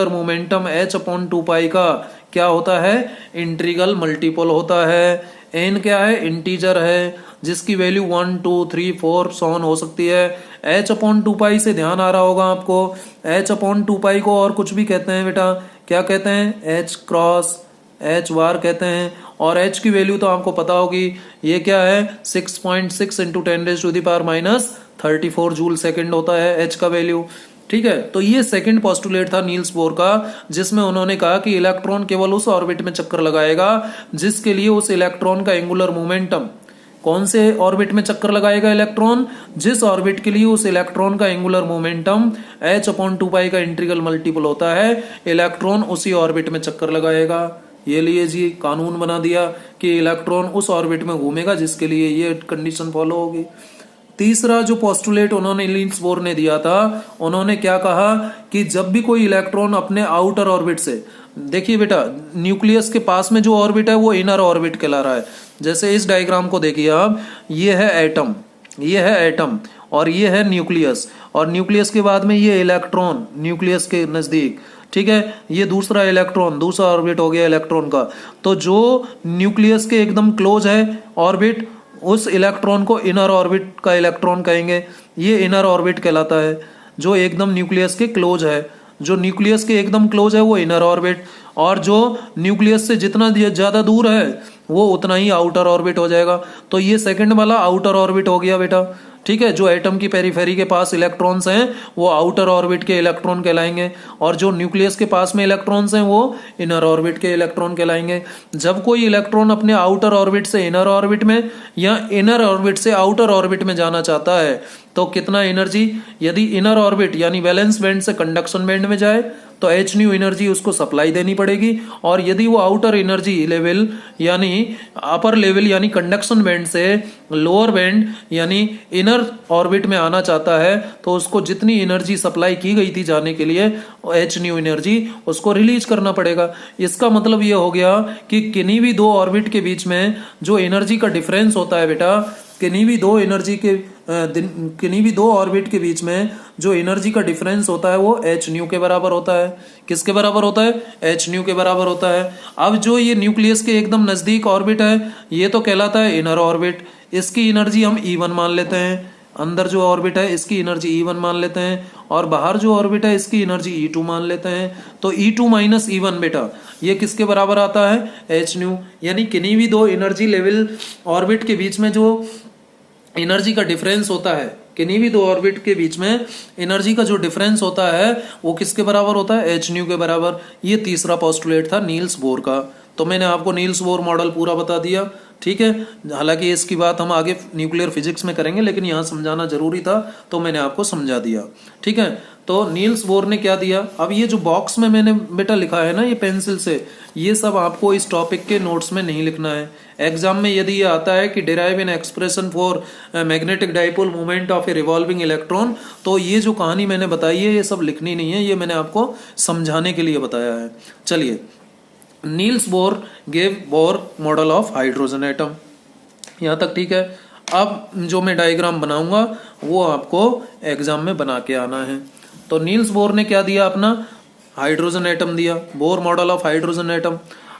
मोमेंटम h/2 का क्या होता है? इंटीग्रल मल्टीपल होता है। n क्या है? इंटीजर है, जिसकी वैल्यू 1 2 3 4 सॉन हो सकती है। h/2 से ध्यान आ रहा होगा आपको। h/2 को और कुछ भी कहते हैं बेटा। क्या कहते हैं? h क्रॉस h बार कहते हैं। और h की वैल्यू तो आपको पता होगी, ये क्या है? 6.6 × 10⁻34 जूल सेकेंड होता है h का वैल्यू। ठीक है, तो ये सेकंड पोस्टुलेट था नील्स बोर का, जिसमें उन्होंने कहा कि इलेक्ट्रॉन केवल उस ऑर्बिट में चक्कर लगाएगा जिसके लिए उस इलेक्ट्रॉन का एंगुलर मोमेंटम, कौन से ऑर्बिट में चक्कर लगाएगा इलेक्ट्रॉन? जिस ऑर्बिट के लिए उस इलेक्ट्रॉन का एंगुलर मोमेंटम h/2 का इंटीग्रल मल्टीपल होता है, इलेक्ट्रॉन उसी ऑर्बिट में चक्कर लगाएगा। ये लिए जी कानून बना दिया कि इलेक्ट्रॉन उस ऑर्बिट में घूमेगा जिसके लिए ये कंडीशन फॉलो होगी। तीसरा जो पोस्टुलेट उन्होंने नील्स बोर ने दिया था, उन्होंने क्या कहा कि जब भी कोई इलेक्ट्रॉन अपने आउटर ऑर्बिट से, देखिए बेटा न्यूक्लियस के पास में जो ऑर्बिट है वो इनर ऑर्बिट कहला रहा है। जैसे इस डायग्राम को देखिए आप, ये है एटम और ये है न्यूक्लियस, और न्यूक्लियस के बाद में ये इलेक्ट्रॉन न्यूक्लियस के नजदीक। ठीक है, ये दूसरा इलेक्ट्रॉन, दूसरा ऑर्बिट हो गया इलेक्ट्रॉन का। तो जो न्यूक्लियस के एकदम क्लोज है ऑर्बिट, उस इलेक्ट्रॉन को इनर ऑर्बिट का इलेक्ट्रॉन कहेंगे। ये इनर ऑर्बिट कहलाता है, जो एकदम न्यूक्लियस के क्लोज है। जो न्यूक्लियस के एकदम क्लोज है वो इनर ऑर्बिट, और जो न्यूक्लियस से जितना ज्यादा दूर है वो उतना ही आउटर ऑर्बिट हो जाएगा। तो ये सेकंड वाला आउटर ऑर्बिट हो गया बेटा। ठीक है, जो एटम की पेरीफेरी के पास इलेक्ट्रॉन्स हैं वो आउटर ऑर्बिट के इलेक्ट्रॉन कहलाएंगे, और जो न्यूक्लियस के पास में इलेक्ट्रॉन्स हैं वो इनर ऑर्बिट के इलेक्ट्रॉन कहलाएंगे। जब कोई इलेक्ट्रॉन अपने आउटर ऑर्बिट से इनर ऑर्बिट में या इनर ऑर्बिट से आउटर ऑर्बिट में जाना चाहता है तो कितना एनर्जी, यदि इनर ऑर्बिट यानी वैलेंस बैंड से कंडक्शन बैंड में जाए तो एच न्यू एनर्जी उसको सप्लाई देनी पड़ेगी, और यदि वो आउटर एनर्जी लेवल यानी अपर लेवल यानी कंडक्शन बैंड से लोअर बैंड यानी इनर ऑर्बिट में आना चाहता है तो उसको जितनी एनर्जी सप्लाई की गई थी जाने के लिए एच न्यू एनर्जी उसको रिलीज करना पड़ेगा। इसका मतलब ये हो गया कि किन्हीं भी दो ऑर्बिट के बीच में जो एनर्जी का डिफरेंस होता है बेटा, किन्हीं भी दो ऑर्बिट के बीच में जो एनर्जी का डिफरेंस होता है वो एच न्यू के बराबर होता है। किसके बराबर होता है? एच न्यू के बराबर होता है। अब जो ये न्यूक्लियस के एकदम नजदीक ऑर्बिट है ये तो कहलाता है इनर ऑर्बिट, इसकी एनर्जी हम E1 मान लेते हैं। अंदर जो ऑर्बिट है इसकी एनर्जी E1 मान लेते हैं और बाहर जो ऑर्बिट है इसकी एनर्जी E2 मान लेते हैं। तो E2 माइनस E1 बेटा ये किसके बराबर आता है, h न्यू। यानी किन्हीं भी दो एनर्जी लेवल ऑर्बिट के बीच में जो एनर्जी का डिफरेंस होता है, किन्हीं भी दो ऑर्बिट के बीच में एनर्जी का जो डिफरेंस होता है वो किसके बराबर होता है, h न्यू के बराबर। ये तीसरा पोस्टुलेट था नील्स बोर का। तो मैंने आपको नील्स बोर मॉडल पूरा बता दिया, ठीक है। हालांकि इसकी बात हम आगे न्यूक्लियर फिजिक्स में करेंगे, लेकिन यहाँ समझाना जरूरी था तो मैंने आपको समझा दिया, ठीक है। तो नील्स बोर ने क्या दिया, अब ये जो बॉक्स में मैंने बेटा लिखा है ना ये पेंसिल से, ये सब आपको इस टॉपिक के नोट्स में नहीं लिखना है। एग्जाम में यदि ये आता है कि derive an expression for magnetic dipole moment of a revolving electron, तो ये जो कहानी मैंने बताई है ये सब लिखनी नहीं है, ये मैंने आपको समझाने के लिए बताया है। चलिए, Niels Bohr gave Bohr model of hydrogen atom, यहाँ तक ठीक है। अब जो मैं डायग्राम बनाऊंगा वो आपको एग्जाम में बना के आना है। तो नील्स बोर ने क्या दिया, अपना हाइड्रोजन एटम दिया, Bohr model of hydrogen atom.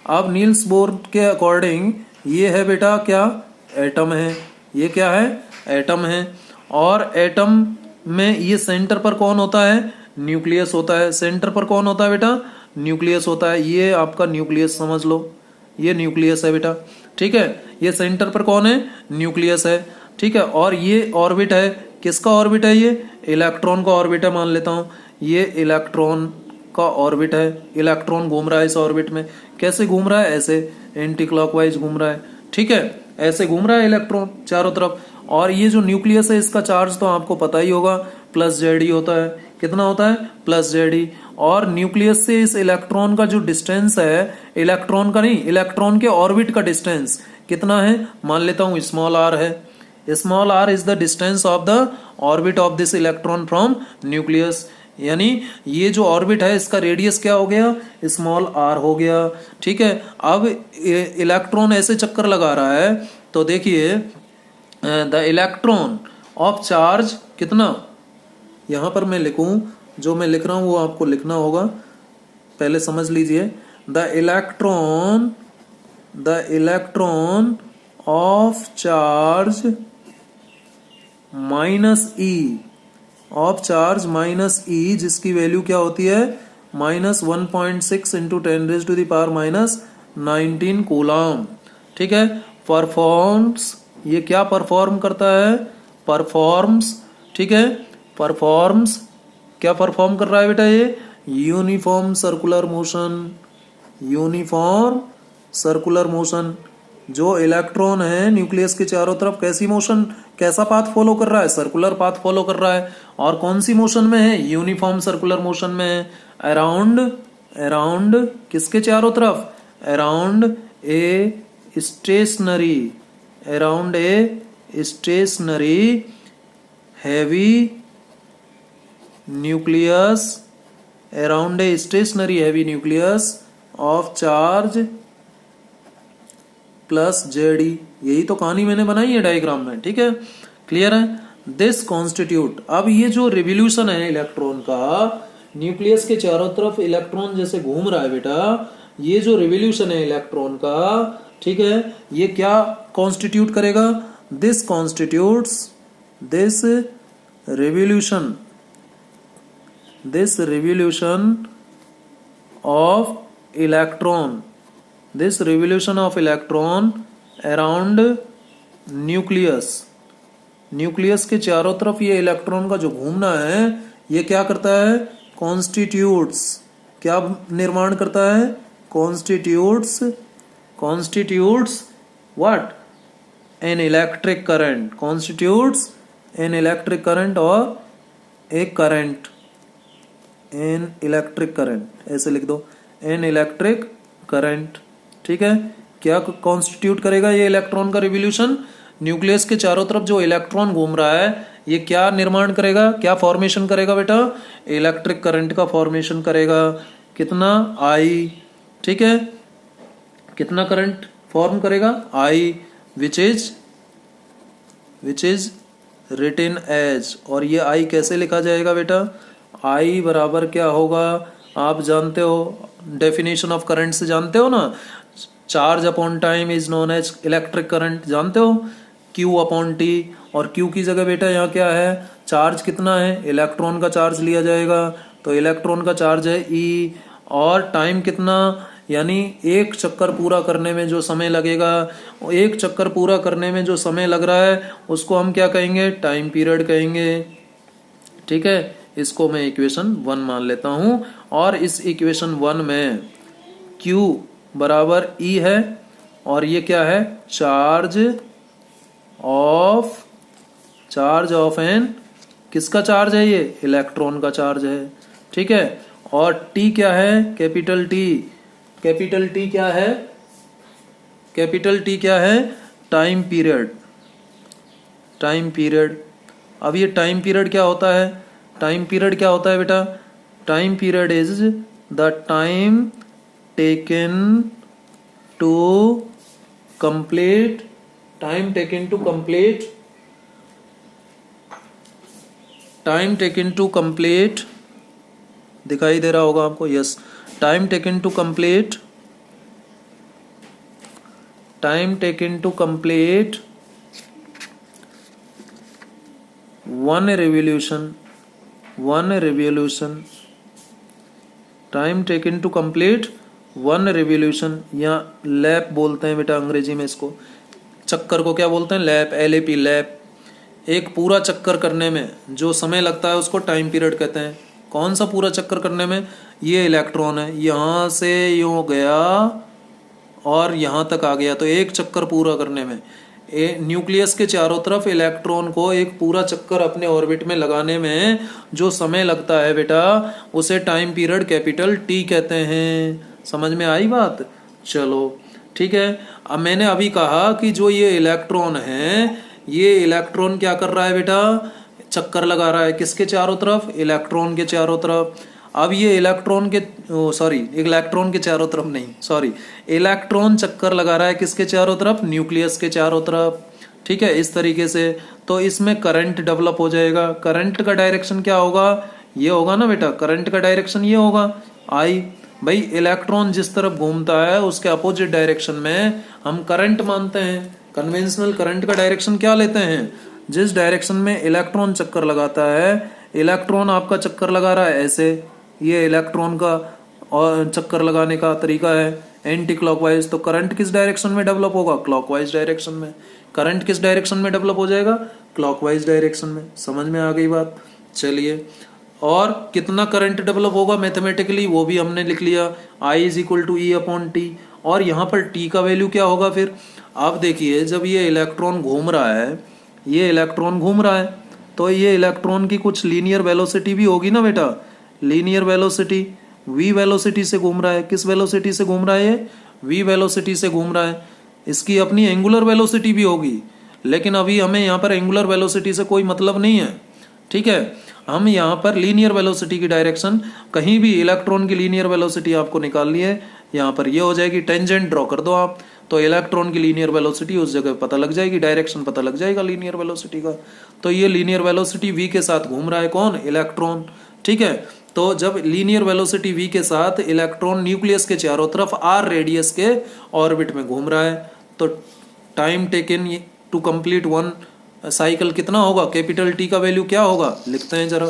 अब नील्स बोर के अकॉर्डिंग ये है बेटा क्या, एटम है, ये क्या है, एटम है। और एटम में ये सेंटर पर कौन होता है, न्यूक्लियस होता है। सेंटर पर कौन होता है बेटा, न्यूक्लियस होता है। ये आपका न्यूक्लियस समझ लो, ये न्यूक्लियस है बेटा, ठीक है। ये सेंटर पर कौन है, न्यूक्लियस है, ठीक है। और ये ऑर्बिट है, किसका ऑर्बिट है, ये इलेक्ट्रॉन का ऑर्बिट है मान लेता हूँ। ये इलेक्ट्रॉन का ऑर्बिट है, इलेक्ट्रॉन घूम रहा है इस ऑर्बिट में। कैसे घूम रहा है, ऐसे एंटी क्लॉकवाइज घूम रहा है, ठीक है, ऐसे घूम रहा है इलेक्ट्रॉन चारों तरफ। और ये जो न्यूक्लियस है इसका चार्ज तो आपको पता ही होगा, प्लस जेड होता है। कितना होता है, प्लस जेड। और न्यूक्लियस से इस इलेक्ट्रॉन का जो डिस्टेंस है, इलेक्ट्रॉन का नहीं, इलेक्ट्रॉन के ऑर्बिट का डिस्टेंस कितना है, मान लेता हूं स्मॉल आर है। Small R is the distance of the orbit of this electron from nucleus. यानी ये जो ऑर्बिट है इसका रेडियस क्या हो गया, स्मॉल आर हो गया, ठीक है। अब इलेक्ट्रॉन ऐसे चक्कर लगा रहा है, तो देखिए द इलेक्ट्रॉन ऑफ चार्ज कितना, यहां पर मैं लिखूं, जो मैं लिख रहा हूं वो आपको लिखना होगा, पहले समझ लीजिए। The electron of charge minus E, of charge minus E, जिसकी वैल्यू क्या होती है, -1.6 इंटू 10⁻⁻19 कूलम, ठीक है। परफॉर्म्स, ये क्या परफॉर्म करता है, परफॉर्म्स, ठीक है। परफॉर्म्स क्या परफॉर्म कर रहा है बेटा, ये uniform circular motion, uniform circular motion. जो इलेक्ट्रॉन है न्यूक्लियस के चारों तरफ कैसी मोशन, कैसा पाथ फॉलो कर रहा है, सर्कुलर पाथ फॉलो कर रहा है। और कौन सी मोशन में है, यूनिफॉर्म सर्कुलर मोशन में है। अराउंड, अराउंड किसके चारों तरफ, around a stationary, around a stationary heavy nucleus, around a stationary heavy nucleus of charge plus JD. यही तो कहानी मैंने बनाई है डायग्राम में, ठीक है, क्लियर है। दिस कॉन्स्टिट्यूट, अब ये जो रिवोल्यूशन है इलेक्ट्रॉन का, न्यूक्लियस के चारों तरफ इलेक्ट्रॉन जैसे घूम रहा है बेटा, ये जो रिवोल्यूशन है इलेक्ट्रॉन का, ठीक है, ये क्या कॉन्स्टिट्यूट करेगा, this constitutes, this revolution, this revolution of electron, this revolution of electron around nucleus, nucleus के चारों तरफ ये इलेक्ट्रॉन का जो घूमना है ये क्या करता है, कॉन्स्टिट्यूट्स, क्या निर्माण करता है, constitutes, constitutes what, an electric current, constitutes an electric current और एक करंट, एन इलेक्ट्रिक करंट, ऐसे लिख दो, एन इलेक्ट्रिक करंट, ठीक है। क्या कॉन्स्टिट्यूट करेगा ये इलेक्ट्रॉन का रिवोल्यूशन, न्यूक्लियस के चारों तरफ जो इलेक्ट्रॉन घूम रहा है ये क्या निर्माण करेगा, क्या फॉर्मेशन करेगा बेटा, इलेक्ट्रिक करंट का फॉर्मेशन करेगा। कितना, आई, ठीक है, कितना करंट फॉर्म करेगा, आई, विच इज रिटन एज, और ये आई कैसे लिखा जाएगा बेटा, आई बराबर क्या होगा, आप जानते हो, डेफिनेशन ऑफ करंट से जानते हो ना, charge upon time is known as electric current, जानते हो, Q अपॉन टी, और Q की जगह बेटा यहाँ क्या है, चार्ज कितना है, इलेक्ट्रॉन का चार्ज लिया जाएगा, तो इलेक्ट्रॉन का चार्ज है E, और टाइम कितना, यानी एक चक्कर पूरा करने में जो समय लगेगा, एक चक्कर पूरा करने में जो समय लग रहा है उसको हम क्या कहेंगे, टाइम पीरियड कहेंगे। ठीक है, इसको मैं इक्वेशन 1 मान लेता हूं, और इस इक्वेशन 1 में Q बराबर E है, और ये क्या है, चार्ज ऑफ एन, किसका चार्ज है ये, इलेक्ट्रॉन का चार्ज है। ठीक है, और T क्या है, कैपिटल T, कैपिटल T क्या है, कैपिटल T क्या है, टाइम पीरियड, टाइम पीरियड। अब ये टाइम पीरियड क्या होता है, टाइम पीरियड क्या होता है बेटा, time period is the time taken to complete, time taken to complete, time taken to complete, दिखाई दे रहा होगा आपको, yes, time taken to complete, time taken to complete one revolution, one revolution, time taken to complete one revolution, या lap बोलते हैं बेटा अंग्रेजी में इसको, चक्कर को क्या बोलते हैं, लैप, LAP, लैप। एक पूरा चक्कर करने में जो समय लगता है उसको टाइम पीरियड कहते हैं। कौन सा पूरा चक्कर करने में, ये इलेक्ट्रॉन है, यहाँ से यूँ गया और यहाँ तक आ गया, तो एक चक्कर पूरा करने में न्यूक्लियस के चारों तरफ इलेक्ट्रॉन को एक पूरा चक्कर अपने ऑर्बिट में लगाने में जो समय लगता है बेटा, उसे टाइम पीरियड कैपिटल T कहते हैं। समझ में आई बात, चलो ठीक है। अब मैंने अभी कहा कि जो ये इलेक्ट्रॉन है, ये इलेक्ट्रॉन क्या कर रहा है बेटा, चक्कर लगा रहा है, किसके चारों तरफ, इलेक्ट्रॉन के चारों तरफ। अब ये इलेक्ट्रॉन के इलेक्ट्रॉन के चारों तरफ नहीं, इलेक्ट्रॉन चक्कर लगा रहा है किसके चारों तरफ, न्यूक्लियस के चारों तरफ। ठीक है, इस तरीके से तो इसमें करंट डेवलप हो जाएगा। करंट का डायरेक्शन क्या होगा, ये होगा ना बेटा, करंट का डायरेक्शन ये होगा I। भाई इलेक्ट्रॉन जिस तरफ घूमता है उसके अपोजिट डायरेक्शन में हम करंट मानते हैं। कन्वेंशनल करंट का डायरेक्शन क्या लेते हैं, जिस डायरेक्शन में इलेक्ट्रॉन चक्कर लगाता है, इलेक्ट्रॉन आपका चक्कर लगा रहा है ऐसे, ये इलेक्ट्रॉन का और चक्कर लगाने का तरीका है एंटी क्लॉकवाइज, तो करंट किस डायरेक्शन में डेवलप होगा, क्लॉकवाइज डायरेक्शन में। करंट किस डायरेक्शन में डेवलप हो जाएगा, क्लॉकवाइज डायरेक्शन में। समझ में आ गई बात, चलिए। और कितना करंट डेवलप होगा मैथमेटिकली वो भी हमने लिख लिया, I is equal to E upon T. और यहाँ पर T का वैल्यू क्या होगा फिर, आप देखिए जब ये इलेक्ट्रॉन घूम रहा है, ये इलेक्ट्रॉन घूम रहा है, तो ये इलेक्ट्रॉन की कुछ लीनियर वेलोसिटी भी होगी ना बेटा, लीनियर वेलोसिटी, v वेलोसिटी से घूम रहा है। किस वेलोसिटी से घूम रहा है ये, v वेलोसिटी से घूम रहा है। इसकी अपनी एंगुलर वेलोसिटी भी होगी, लेकिन अभी हमें यहाँ पर एंगुलर वेलोसिटी से कोई मतलब नहीं है। ठीक है, हम यहाँ पर लीनियर वेलोसिटी की डायरेक्शन, कहीं भी इलेक्ट्रॉन की लीनियर वेलोसिटी आपको निकालनी है, यहाँ पर ये हो जाएगी, टेंजेंट ड्रॉ कर दो आप, तो इलेक्ट्रॉन की लीनियर वेलोसिटी उस जगह पता लग जाएगी, डायरेक्शन पता लग जाएगा लीनियर वेलोसिटी का। तो ये लीनियर वेलोसिटी v के साथ घूम रहा है कौन, इलेक्ट्रॉन। ठीक है, तो जब लीनियर वेलोसिटी v के साथ इलेक्ट्रॉन न्यूक्लियस के चारों तरफ r रेडियस के ऑर्बिट में घूम रहा है, तो time taken to complete one cycle कितना होगा, कैपिटल T का वैल्यू क्या होगा, लिखते हैं जरा।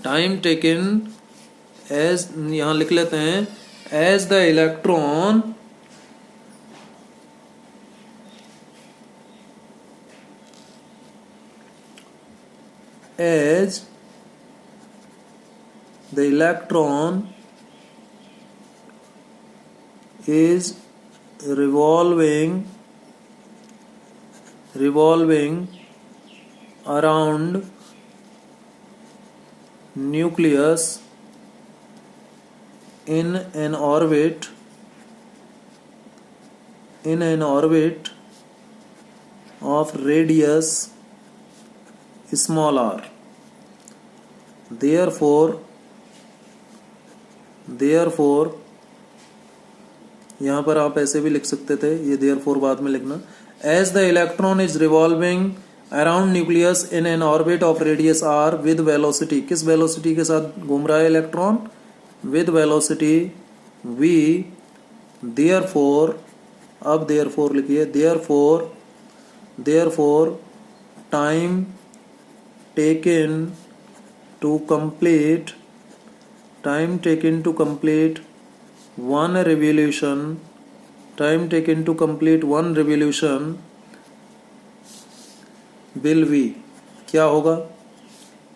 टाइम टेकन एज, यहां लिख लेते हैं, as the electron as the electron is revolving around nucleus in an orbit of radius small r. Therefore यहाँ पर आप ऐसे भी लिख सकते थे, ये therefore बाद में लिखना। As the electron is revolving around nucleus in an orbit of radius r with velocity, किस velocity के साथ घूम रहा है electron, with velocity v, therefore, अब therefore लिखिए, therefore therefore time taken to complete one revolution will be, क्या होगा,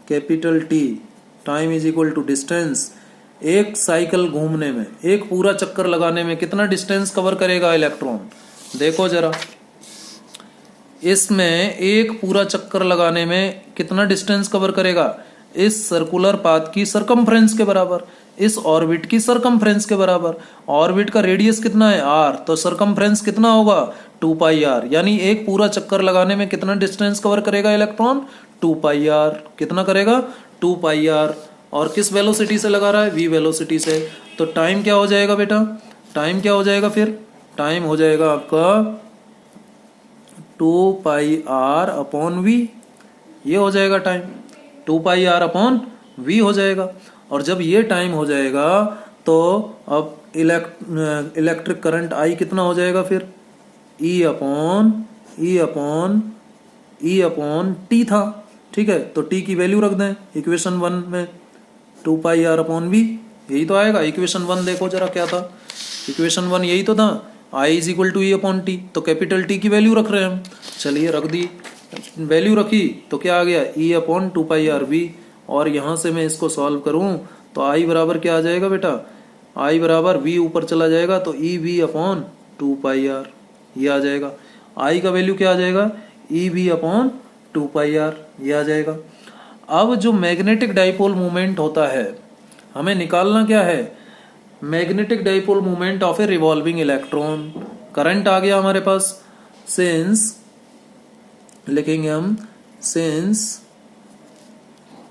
capital T. Time is equal to distance. एक साइकिल घूमने में, एक पूरा चक्कर लगाने में कितना डिस्टेंस कवर करेगा इलेक्ट्रॉन? देखो जरा, इसमें एक पूरा चक्कर लगाने में कितना डिस्टेंस कवर करेगा? इस सर्कुलर पाथ की सरकमफ्रेंस के बराबर, इस ऑर्बिट की सरकमफ्रेंस के बराबर। ऑर्बिट का रेडियस कितना है? आर, तो सरकमफ्रेंस कितना होगा? 2 पाई आर। यानी एक पूरा चक्कर लगाने में कितना डिस्टेंस कवर करेगा इलेक्ट्रॉन? 2 pi R. कितना करेगा? 2 पाई आर। और किस वेलोसिटी से लगा रहा है? v वेलोसिटी से। तो टाइम क्या हो जाएगा बेटा? टाइम क्या हो जाएगा फिर? टाइम हो जाएगा आपका 2 पाई आर अपॉन वी। ये हो जाएगा time, 2 pi R upon V हो जाएगा। और जब ये टाइम हो जाएगा तो अब इलेक्ट्रिक करंट आई कितना हो जाएगा फिर? ई अपॉन टी था। ठीक है, तो टी की वैल्यू रख दें इक्वेशन 1 में, 2 पाई आर अपॉन वी, यही तो आएगा। इक्वेशन 1 देखो जरा क्या था, इक्वेशन 1 यही तो था, I is equal to E upon T. तो कैपिटल टी की वैल्यू रख रहे हैं हम। चलिए रख दी, वैल्यू रखी तो क्या आ गया? E upon 2 pi R V. और यहां से मैं इसको सॉल्व करूं तो आई बराबर क्या आ जाएगा बेटा? आई बराबर वी ऊपर चला जाएगा तो E V upon 2 pi R, ये आ जाएगा। आई का वैल्यू क्या आ जाएगा? E V upon 2 pi R, ये आ जाएगा। अब जो मैग्नेटिक डाइपोल मूवमेंट होता है, हमें निकालना क्या है? Magnetic dipole movement of a revolving electron. Current आ गया हमारे पास। सिंस लिखेंगे हम, since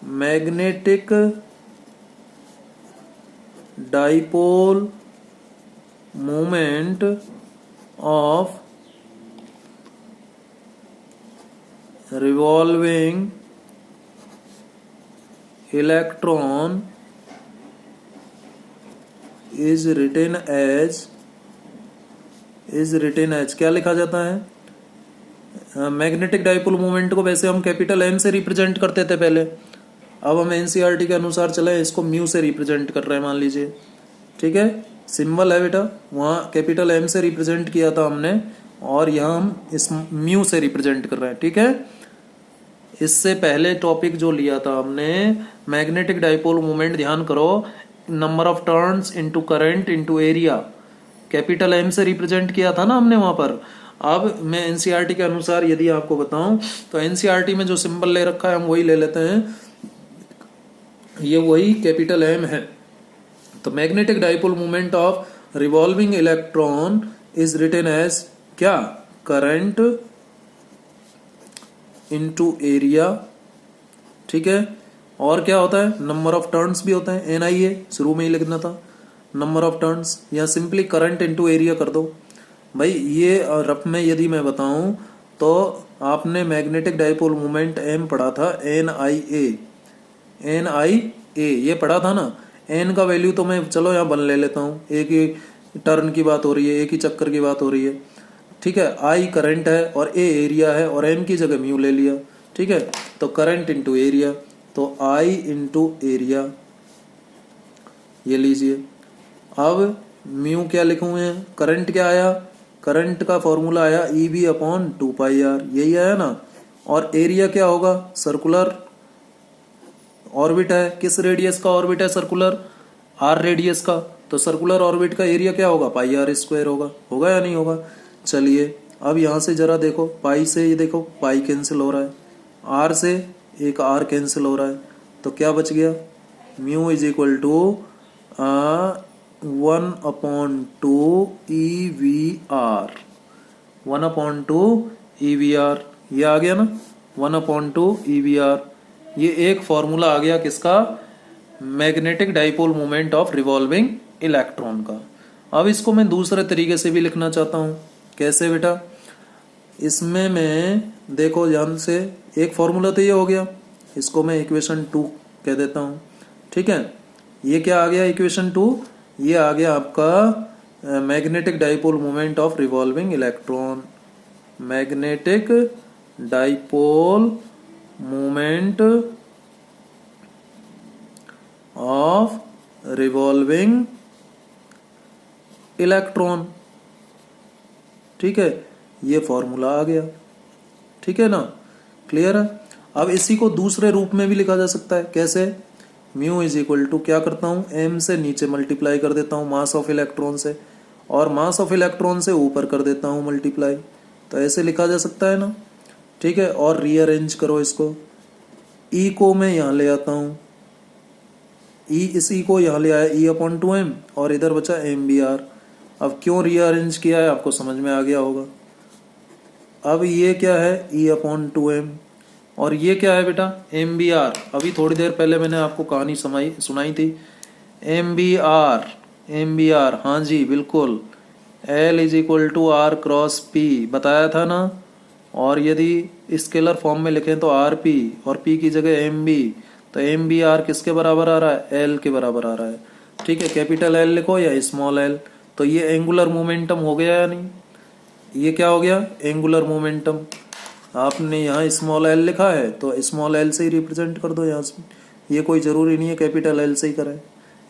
magnetic dipole movement of revolving electron is written as, क्या लिखा जाता है? मैग्नेटिक डाइपोल मूवमेंट को वैसे हम कैपिटल एम से रिप्रेजेंट करते थे पहले, अब हम एनसीईआरटी के अनुसार चले इसको म्यू से रिप्रेजेंट कर रहे हैं, मान लीजिए। ठीक है, सिंबल है बेटा, वहाँ कैपिटल एम से रिप्रेजेंट किया था हमने और यहाँ हम इस म्यू से रिप्रेजेंट कर रहे हैं। ठीक है, इससे पहले टॉपिक जो लिया था हमने मैग्नेटिक डाइपोल मूवमेंट, ध्यान करो, number of turns into current into area, capital M से रिप्रेजेंट किया था ना हमने वहां पर। अब मैं एनसीईआरटी के अनुसार यदि आपको बताऊं तो एनसीईआरटी में जो सिंबल ले रखा है हम वही ले लेते हैं, ये वही कैपिटल एम है। तो magnetic dipole movement of revolving electron is written as क्या? Current into area. ठीक है, और क्या होता है? नंबर ऑफ टर्न्स भी होता है, NIA शुरू में ही लिखना था, नंबर ऑफ टर्न्स, या सिंपली करंट इनटू एरिया कर दो भाई। ये रफ में यदि मैं बताऊं तो आपने मैग्नेटिक डाइपोल मूवमेंट M पढ़ा था, NIA ये पढ़ा था ना। N का वैल्यू तो मैं चलो यहाँ बन ले लेता हूँ, एक ही टर्न की बात हो रही है, एक ही चक्कर की बात हो रही है। ठीक है, I करंट है और A एरिया है और M की जगह म्यू ले लिया। ठीक है, तो करंट इंटू एरिया, तो I इंटू एरिया, ये लीजिए। अब म्यू क्या लिखे हुए हैं? करंट क्या आया? करंट का फॉर्मूला आया EV अपॉन 2 पाई आर, यही आया ना। और एरिया क्या होगा? सर्कुलर ऑर्बिट है, किस रेडियस का ऑर्बिट है? सर्कुलर R रेडियस का, तो सर्कुलर ऑर्बिट का एरिया क्या होगा? पाई आर स्क्वायर होगा। होगा या नहीं होगा? चलिए अब यहां से जरा देखो, पाई से ये देखो पाई कैंसिल हो रहा है, R से एक R कैंसिल हो रहा है, तो क्या बच गया? Mu is equal to 1/2 EVR, 1/2 EVR, ये आ गया ना, 1/2 EVR। ये एक फॉर्मूला आ गया किसका? Magnetic dipole movement of revolving electron का। अब इसको मैं दूसरे तरीके से भी लिखना चाहता हूं। कैसे बेटा? इसमें मैं देखो ध्यान से, एक फॉर्मूला तो ये हो गया, इसको मैं इक्वेशन 2 कह देता हूं। ठीक है, ये क्या आ गया? इक्वेशन 2 ये आ गया आपका magnetic dipole movement of revolving electron. Magnetic dipole moment of revolving electron. ठीक है, ये फॉर्मूला आ गया। ठीक है ना, क्लियर है। अब इसी को दूसरे रूप में भी लिखा जा सकता है। कैसे? म्यू इज इक्वल टू, क्या करता हूं, एम से नीचे मल्टीप्लाई कर देता हूं मास ऑफ इलेक्ट्रॉन से, और मास ऑफ इलेक्ट्रॉन से ऊपर कर देता हूं मल्टीप्लाई। तो ऐसे लिखा जा सकता है ना। ठीक है, और रीअरेंज करो इसको। ई को मैं यहां ले आता हूं, ई इस ई को यहां ले आया, ई अपॉन 2m, और इधर बचा एम बी आर। अब क्यों रीअरेंज किया है आपको समझ में आ गया होगा। अब ये क्या है, ई अपॉन 2m, और ये क्या है बेटा, एम बी आर। अभी थोड़ी देर पहले मैंने आपको कहानी सुनाई थी, M B R, M B R, हाँ जी बिल्कुल, L is equal to R cross P बताया था ना। और यदि स्केलर फॉर्म में लिखें तो आर पी, और पी की जगह एम बी, तो एम बी आर किसके बराबर आ रहा है, एल के बराबर आ रहा है। ठीक है, कैपिटल एल लिखो या स्मॉल एल। तो ये एंगुलर मोमेंटम हो गया या नहीं, ये क्या हो गया, एंगुलर मोमेंटम। आपने यहाँ स्मॉल एल लिखा है तो स्मॉल एल से ही रिप्रेजेंट कर दो यहाँ से, ये कोई जरूरी नहीं है कैपिटल एल से ही करें,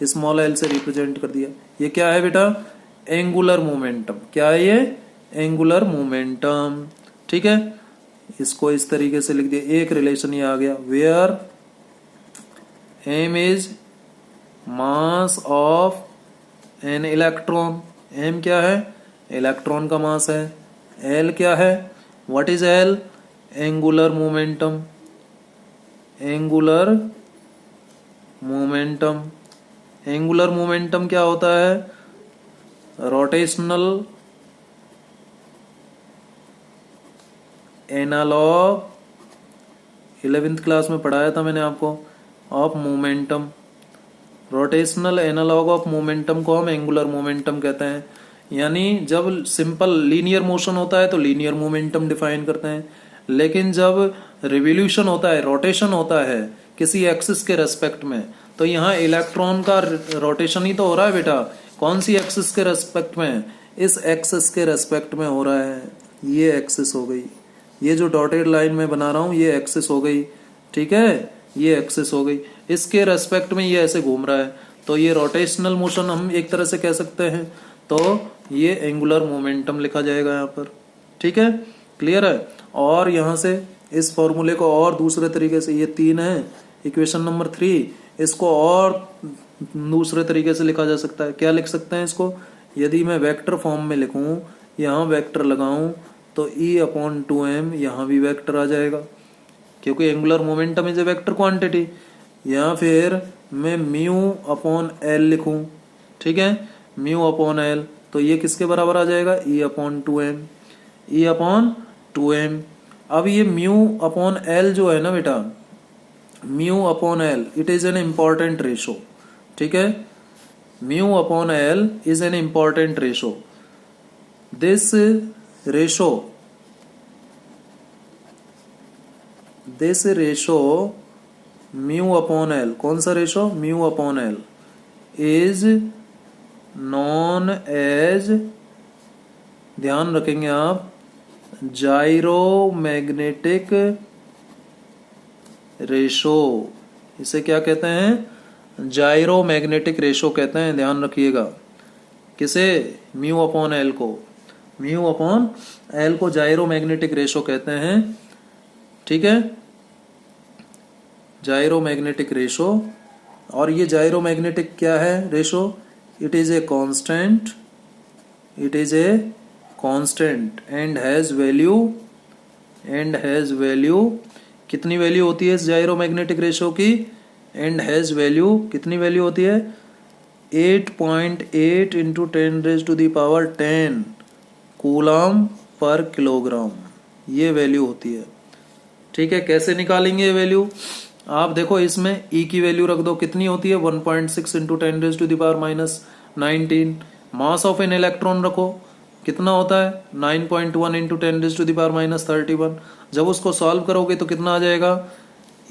स्मॉल एल से रिप्रेजेंट कर दिया। ये क्या है बेटा, एंगुलर मोमेंटम। क्या है ये, एंगुलर मोमेंटम। ठीक है, इसको इस तरीके से लिख दिया, एक रिलेशन ये आ गया, where M is mass of an electron. M क्या है, इलेक्ट्रॉन का मास है। एल क्या है, what is L, angular momentum. Angular momentum, angular momentum क्या होता है, रोटेशनल एनालॉग, 11th क्लास में पढ़ाया था मैंने आपको, of momentum. Rotational analog of momentum को हम एंगुलर मोमेंटम कहते हैं। यानी जब सिंपल लीनियर मोशन होता है तो लीनियर मोमेंटम डिफाइन करते हैं, लेकिन जब रिवोल्यूशन होता है, रोटेशन होता है किसी एक्सिस के रेस्पेक्ट में, तो यहाँ इलेक्ट्रॉन का रोटेशन ही तो हो रहा है बेटा। कौन सी एक्सिस के रेस्पेक्ट में, इस एक्सिस के रेस्पेक्ट में हो रहा है। ये एक्सिस हो गई, ये जो डॉटेड लाइन में बना रहा हूं ये एक्सिस हो गई। ठीक है, ये एक्सिस हो गई, इसके रेस्पेक्ट में ये ऐसे घूम रहा है, तो ये रोटेशनल मोशन हम एक तरह से कह सकते हैं। तो ये एंगुलर मोमेंटम लिखा जाएगा यहाँ पर। ठीक है, क्लियर है। और यहाँ से इस फॉर्मूले को और दूसरे तरीके से, ये 3 है इक्वेशन नंबर 3, इसको और दूसरे तरीके से लिखा जा सकता है। क्या लिख सकते हैं इसको, यदि मैं वेक्टर फॉर्म में लिखूं, यहाँ वेक्टर लगाऊं, तो E अपॉन 2m, यहाँ भी वेक्टर आ जाएगा क्योंकि angular momentum is a vector quantity. या फिर मैं म्यू अपॉन एल लिखूं, ठीक है, म्यू अपॉन एल, तो ये किसके बराबर आ जाएगा, E upon 2m, E upon 2m। अब ये म्यू अपॉन एल जो है ना बेटा, mu upon L, it is an important ratio. ठीक है, mu upon L is an important ratio. This ratio mu upon L, कौन सा ratio, mu upon L, is known as, ध्यान रखेंगे आप, जाइरोमैग्नेटिक रेशो। इसे क्या कहते हैं, जाइरोमैग्नेटिक रेशो कहते हैं, ध्यान रखिएगा। किसे, म्यू अपॉन एल को, म्यू अपॉन एल को जाइरोमैग्नेटिक रेशो कहते हैं। ठीक है, जाइरोमैग्नेटिक रेशो। और ये जाइरोमैग्नेटिक क्या है ratio, it is a constant, it is a constant and has value, कितनी वैल्यू होती है इस जाइरोमैग्नेटिक रेशो की, एंड हैज वैल्यू, कितनी वैल्यू होती है, 8.8 इंटू 10⁻10 कूलम पर किलोग्राम, ये वैल्यू होती है। ठीक है, कैसे निकालेंगे ये वैल्यू, आप देखो इसमें E की वैल्यू रख दो, कितनी होती है, 1.6 into 10⁻19। Mass of an electron रखो, कितना होता है, 9.1 इंटू 10⁻31। जब उसको सॉल्व करोगे तो कितना आ जाएगा,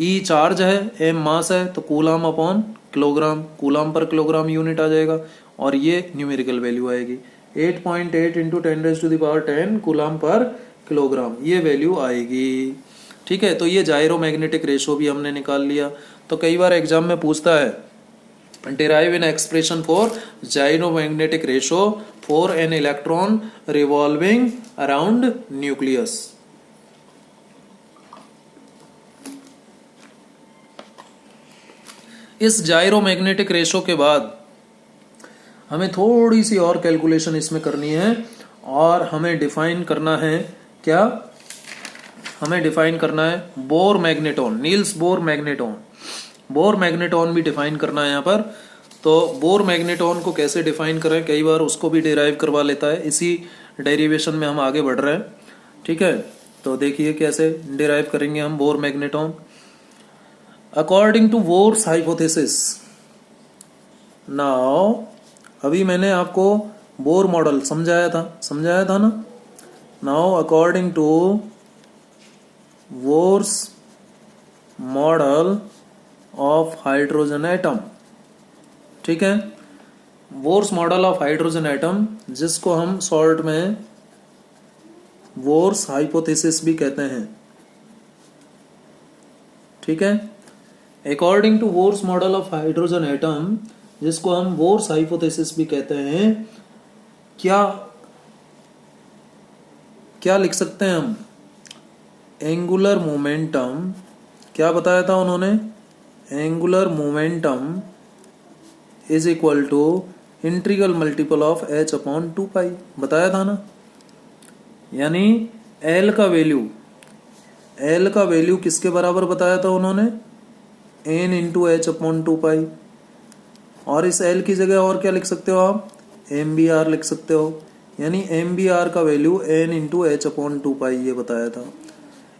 E चार्ज है, M मास है, तो कूलम अपॉन किलोग्राम, कूलम पर किलोग्राम यूनिट आ जाएगा, और ये न्यूमेरिकल वैल्यू आएगी 8.8 इंटू 10⁻10 कूलम पर किलोग्राम, ये वैल्यू आएगी। ठीक है, तो ये जायरोमैग्नेटिक रेशो भी हमने निकाल लिया। तो कई बार एग्जाम में पूछता है derive an expression for gyromagnetic ratio for an electron revolving around nucleus। इस जायरोमैग्नेटिक रेशो के बाद हमें थोड़ी सी और कैलकुलेशन इसमें करनी है और हमें डिफाइन करना है क्या, हमें डिफाइन करना है bore magneton, Niels Bohr magneton. Bore magneton भी डिफाइन करना है यहाँ पर। तो बोर मैग्नेटॉन को कैसे डिफाइन करें, कई बार उसको भी डिराइव करवा लेता है, इसी डेरिवेशन में हम आगे बढ़ रहे हैं। ठीक है, तो देखिए कैसे डिराइव करेंगे हम Bohr magneton. According to Bohr's hypothesis, now अभी मैंने आपको बोर मॉडल समझाया था ना। Now according to Bohr's model of hydrogen atom, ठीक है, Bohr's model of hydrogen atom, जिसको हम शॉर्ट में बोर्स हाइपोथेसिस भी कहते हैं। ठीक है, according to Bohr's model of hydrogen atom, जिसको हम बोर्स हाइपोथेसिस भी कहते हैं, क्या लिख सकते हैं हम, एंगुलर मोमेंटम, क्या बताया था उन्होंने, angular momentum is equal to integral multiple of h upon 2 बताया था ना। यानी L का वैल्यू किसके बराबर बताया था उन्होंने, n इंटू एच अपॉन 2 और इस L की जगह और क्या लिख सकते हो आप, MBR लिख सकते हो। यानी MBR का value n into H upon 2 ये बताया था।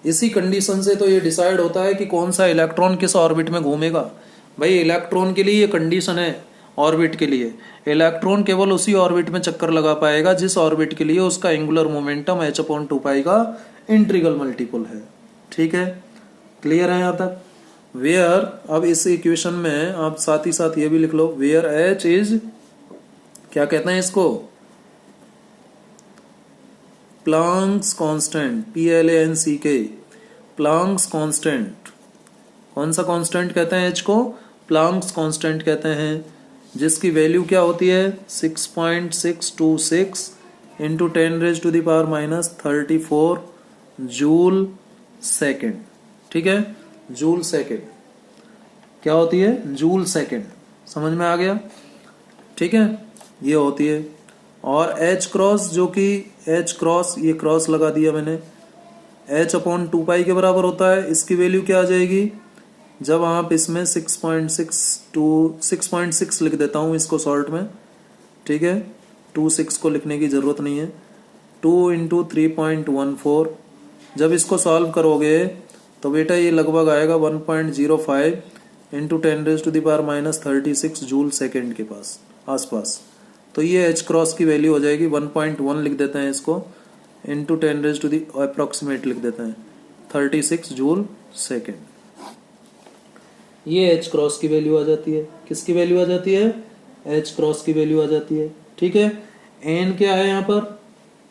इसी कंडीशन से तो ये डिसाइड होता है कि कौन सा इलेक्ट्रॉन किस ऑर्बिट में घूमेगा। भाई इलेक्ट्रॉन के लिए ये कंडीशन है, ऑर्बिट के लिए इलेक्ट्रॉन केवल उसी ऑर्बिट में चक्कर लगा पाएगा जिस ऑर्बिट के लिए उसका एंगुलर मोमेंटम h अपॉन 2 का इंटीग्रल मल्टीपल है। ठीक है, क्लियर है यहाँ तक। वेयर, अब इस इक्वेशन में आप साथ ही साथ ये भी लिख लो, वेयर h इज, क्या कहते हैं इसको, Planck's constant, PLANCK, Planck's constant. कौन सा कांस्टेंट कहते हैं h को, प्लांक्स कांस्टेंट कहते हैं, जिसकी वैल्यू क्या होती है 6.626 इंटू 10⁻⁻34 जूल सेकेंड। ठीक है, जूल सेकेंड क्या होती है, जूल सेकेंड, समझ में आ गया। ठीक है, ये होती है। और H क्रॉस, जो कि H क्रॉस, ये क्रॉस लगा दिया मैंने, h अपॉन 2 के बराबर होता है। इसकी वैल्यू क्या आ जाएगी, जब आप इसमें 6.6 लिख देता हूं इसको शॉर्ट में। ठीक है, 26 को लिखने की जरूरत नहीं है। 2 इंटू 3.14, जब इसको सॉल्व करोगे तो बेटा ये लगभग आएगा 1.05 इंटू 10⁻⁻36 जूल सेकेंड के पास आसपास। तो ये h क्रॉस की वैल्यू हो जाएगी 1.1 लिख देते हैं इसको, इंटू 10 अप्रोक्सीमेट लिख देते हैं 36 जूल सेकेंड। ये h क्रॉस की वैल्यू आ जाती है। किसकी वैल्यू आ जाती है, h क्रॉस की वैल्यू आ जाती है। ठीक है, n क्या है यहाँ पर,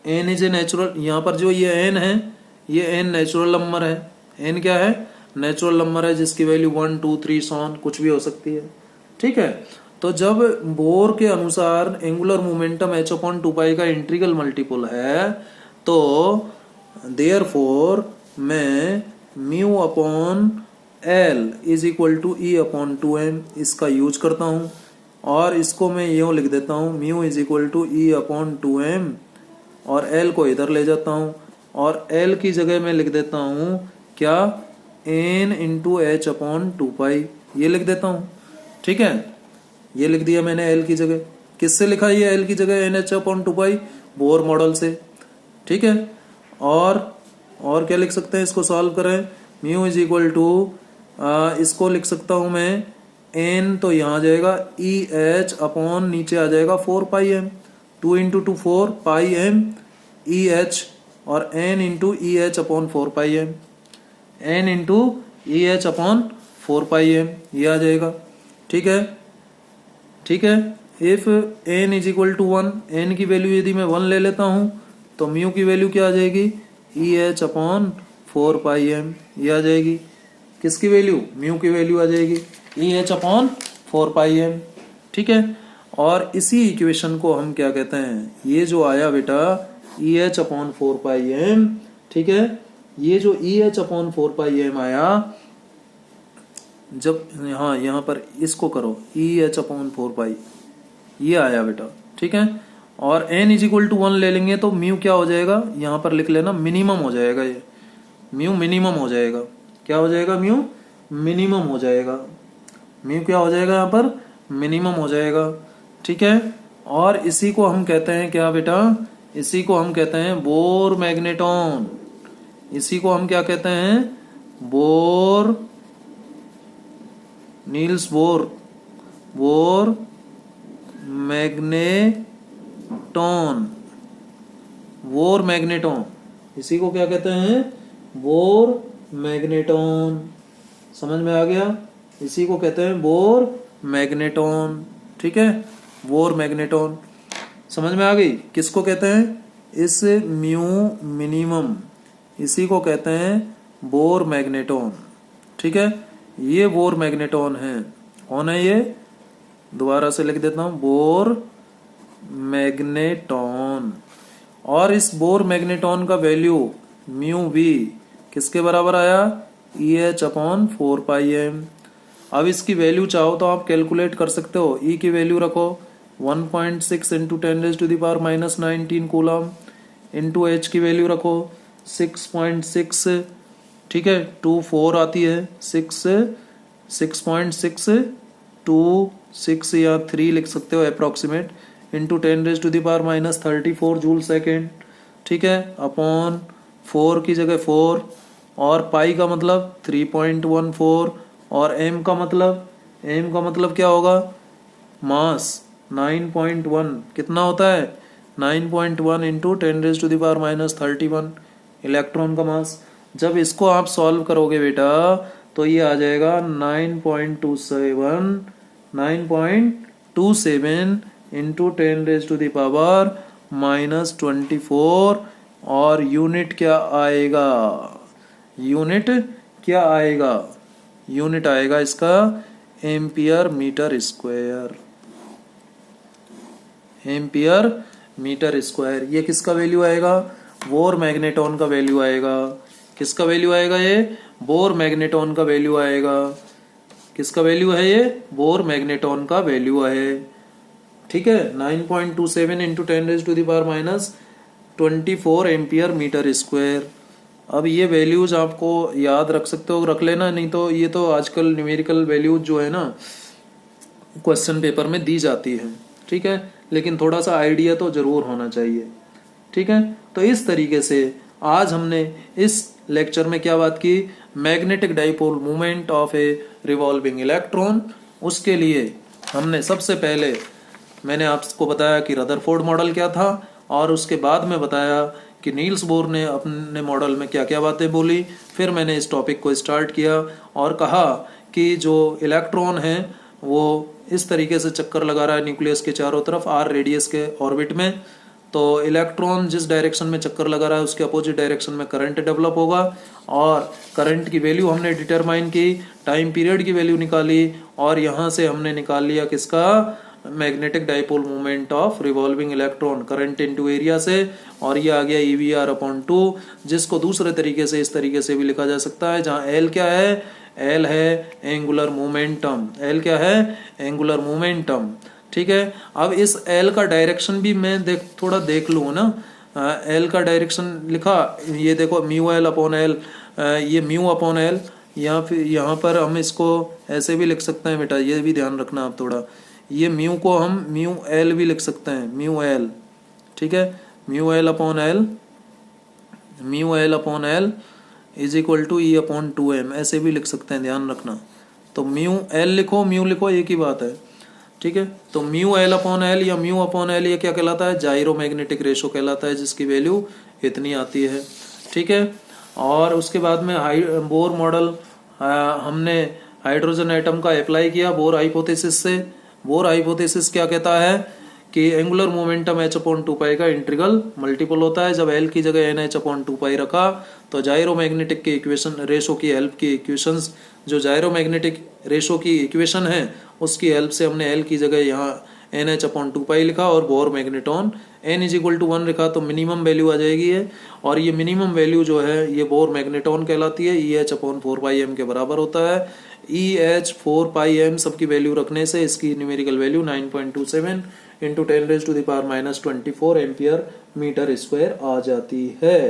n इज ए नेचुरल, यहाँ पर जो ये n है ये n नेचुरल नंबर है। n क्या है, नेचुरल नंबर है, जिसकी वैल्यू 1 2 3 सॉन कुछ भी हो सकती है। ठीक है, तो जब बोर के अनुसार एंगुलर मोमेंटम h अपॉन 2 का इंटीग्रल मल्टीपल है, तो देयरफॉर मैं mu upon L is equal to E upon 2m इसका यूज करता हूँ, और इसको मैं यूँ लिख देता हूँ, mu is equal to E upon 2m, और L को इधर ले जाता हूँ, और L की जगह मैं लिख देता हूँ क्या, n इंटू एच अपॉन 2 ये लिख देता हूँ। ठीक है, ये लिख दिया मैंने L की जगह। किससे लिखा ये L की जगह NH अपॉन 2 बोर मॉडल से। ठीक है, और क्या लिख सकते हैं, इसको सॉल्व करें, म्यू इज इक्वल टू, इसको लिख सकता हूं मैं, n तो यहाँ आ जाएगा EH अपॉन नीचे आ जाएगा 4πm, 2 इंटू 2 4πm EH, और n into EH upon 4πm, n into EH upon 4πm ये आ जाएगा। ठीक है, ठीक है, if n is equal to 1, n की वैल्यू यदि मैं 1 ले लेता हूं तो म्यू की वैल्यू क्या आ जाएगी, ई एच अपॉन 4πm, ये आ जाएगी किसकी वैल्यू, म्यू की वैल्यू आ जाएगी ई एच अपॉन 4πm। ठीक है, और इसी इक्वेशन को हम क्या कहते हैं, ये जो आया बेटा ई एच अपॉन 4πm, ठीक है, ये जो ई एच अपॉन 4πm आया, जब यहाँ पर इसको करो ई एच अपॉन 4π, ये आया बेटा। ठीक है, और n इज इक्वल टू 1 ले लेंगे तो म्यू क्या हो जाएगा, यहाँ पर लिख लेना मिनिमम हो जाएगा, ये म्यू मिनिमम हो जाएगा। क्या हो जाएगा, म्यू मिनिमम हो जाएगा, म्यू क्या हो जाएगा यहाँ पर, मिनिमम हो जाएगा। ठीक है, और इसी को हम कहते हैं क्या बेटा, इसी को हम कहते हैं बोर मैग्नेटॉन, इसी को हम क्या कहते हैं, bore, Niels Bohr, bore magneton, bore magneton, इसी को क्या कहते हैं, बोर मैग्नेटॉन। समझ में आ गया, इसी को कहते हैं बोर मैग्नेटॉन। ठीक है, बोर मैग्नेटॉन समझ में आ गई, किसको कहते हैं, इस म्यू मिनिमम, इसी को कहते हैं बोर मैग्नेटॉन। ठीक है, ये बोर मैग्नेटॉन है, कौन है ये, दोबारा से लिख देता हूं, बोर मैग्नेटॉन। और इस बोर मैग्नेटॉन का वैल्यू म्यू वी किसके बराबर आया, ई एच अपॉन 4πm। अब इसकी वैल्यू चाहो तो आप कैलकुलेट कर सकते हो, ई की वैल्यू रखो 1.6 इंटू 10⁻⁻19 कूलम, इंटू एच की वैल्यू रखो 6.6, ठीक है, 24 आती है, 6.626 या 3 लिख सकते हो अप्रोक्सीमेट, इंटू 10⁻⁻34 जूल सेकेंड। ठीक है, अपॉन 4 की जगह 4, और पाई का मतलब 3.14, और एम का मतलब क्या होगा, मास 9.1, कितना होता है 9.1 इंटू 10⁻⁻31 इलेक्ट्रॉन का मास। जब इसको आप सॉल्व करोगे बेटा तो ये आ जाएगा 9.27 इंटू 10⁻⁻24, और यूनिट क्या आएगा, यूनिट आएगा इसका ampere metre square, ampere metre square. ये किसका वैल्यू आएगा, बोर मैग्नेटॉन का वैल्यू आएगा। किसका वैल्यू आएगा, ये बोर मैग्नेटॉन का वैल्यू आएगा। किसका वैल्यू है, ये बोर मैग्नेटॉन का वैल्यू है। ठीक है, 9.27 इंटू 10⁻⁻24 एम्पियर मीटर स्क्वायर। अब ये वैल्यूज आपको याद रख सकते हो, रख लेना, नहीं तो ये तो आजकल न्यूमेरिकल वैल्यूज जो है ना क्वेश्चन पेपर में दी जाती है। ठीक है, लेकिन थोड़ा सा आइडिया तो जरूर होना चाहिए। ठीक है, तो इस तरीके से आज हमने इस लेक्चर में क्या बात की, magnetic dipole movement of a revolving electron. उसके लिए हमने सबसे पहले मैंने आपको बताया कि रदरफोर्ड मॉडल क्या था, और उसके बाद में बताया कि नील्स बोर ने अपने मॉडल में क्या क्या बातें बोली। फिर मैंने इस टॉपिक को स्टार्ट किया और कहा कि जो इलेक्ट्रॉन है वो इस तरीके से चक्कर लगा रहा है न्यूक्लियस के चारों तरफ आर रेडियस के ऑर्बिट में। तो इलेक्ट्रॉन जिस डायरेक्शन में चक्कर लगा रहा है उसके अपोजिट डायरेक्शन में करंट डेवलप होगा, और करंट की वैल्यू हमने डिटरमाइन की, टाइम पीरियड की वैल्यू निकाली, और यहाँ से हमने निकाल लिया किसका, magnetic dipole movement of revolving electron current into area से, और ये आ गया EVR/2, जिसको दूसरे तरीके से इस तरीके से भी लिखा जा सकता है, जहाँ L क्या है, L है एंगुलर मोमेंटम। L क्या है, एंगुलर मोमेंटम। ठीक है, अब इस L का डायरेक्शन भी मैं थोड़ा देख लूँ ना, L का डायरेक्शन लिखा, ये देखो μL/L, ये μ/L, यहाँ पर हम इसको ऐसे भी लिख सकते हैं बेटा, ये भी ध्यान रखना आप थोड़ा, ये म्यू को हम μL भी लिख सकते हैं, μL। ठीक है, μL/L is equal to E/2m, ऐसे भी लिख सकते हैं, ध्यान रखना। तो μL लिखो, म्यू लिखो, एक ही बात है। ठीक है, तो μL/L या μ/L ये क्या कहलाता है, जाइरो मैग्नेटिक रेशो कहलाता है, जिसकी वैल्यू इतनी आती है। ठीक है, और उसके बाद में बोर मॉडल हमने हाइड्रोजन एटम का अप्लाई किया बोर हाइपोथेसिस से। बोर हाइपोथेसिस क्या कहता है कि एंगुलर मोमेंटम h अपॉन 2 का इंटीग्रल मल्टीपल होता है। जब l की जगह NH अपॉन 2 रखा तो जायरोमैग्नेटिक के इक्वेशन रेशो की हेल्प की इक्वेशंस, जो जायरोमैग्नेटिक रेशो की इक्वेशन है उसकी हेल्प से हमने l की जगह यहाँ NH अपॉन 2 लिखा और Bohr magneton n is equal to 1 लिखा तो मिनिमम वैल्यू आ जाएगी है। और ये मिनिमम वैल्यू जो है ये बोर मैग्नेटॉन कहलाती है। EH अपॉन 4πm के बराबर होता है। EH 4πm सबकी वैल्यू रखने से इसकी numerical value 9.27 into 10⁻⁻24 ampere metre square आ जाती है।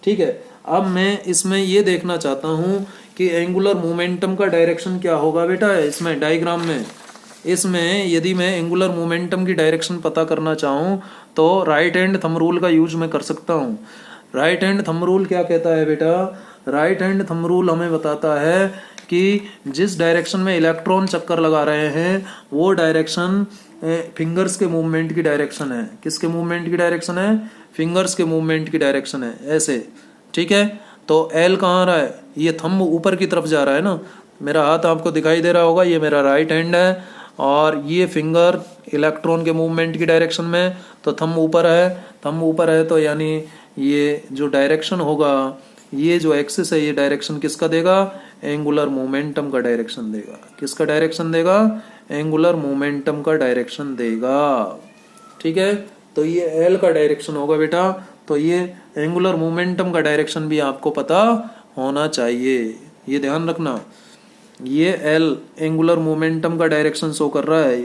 ठीक है, अब मैं इसमें ये देखना चाहता हूँ कि एंगुलर मोमेंटम का डायरेक्शन क्या होगा बेटा। इसमें डायग्राम में इसमें यदि मैं एंगुलर मोमेंटम की डायरेक्शन पता करना चाहूँ तो राइट हैंड थंब रूल का यूज मैं कर सकता हूँ। राइट हैंड थंब रूल क्या कहता है बेटा, राइट हैंड थंब रूल हमें बताता है कि जिस डायरेक्शन में इलेक्ट्रॉन चक्कर लगा रहे हैं वो डायरेक्शन फिंगर्स के मूवमेंट की डायरेक्शन है। किसके मूवमेंट की डायरेक्शन है? फिंगर्स के मूवमेंट की डायरेक्शन है, ऐसे। ठीक है, तो एल कहाँ आ रहा है? ये थंब ऊपर की तरफ जा रहा है ना, मेरा हाथ आपको दिखाई दे रहा होगा, ये मेरा राइट हैंड है और ये फिंगर इलेक्ट्रॉन के मूवमेंट की डायरेक्शन में, तो थंब ऊपर है। थंब ऊपर है तो यानी ये जो डायरेक्शन होगा, ये जो एक्सिस है, ये डायरेक्शन किसका देगा? एंगुलर मोमेंटम का डायरेक्शन देगा। किसका डायरेक्शन देगा? एंगुलर मोमेंटम का डायरेक्शन देगा। ठीक है, तो ये एल का डायरेक्शन होगा बेटा। तो ये एंगुलर मोमेंटम का डायरेक्शन भी आपको पता होना चाहिए, ये ध्यान रखना। ये एल एंगुलर मोमेंटम का डायरेक्शन शो कर रहा है,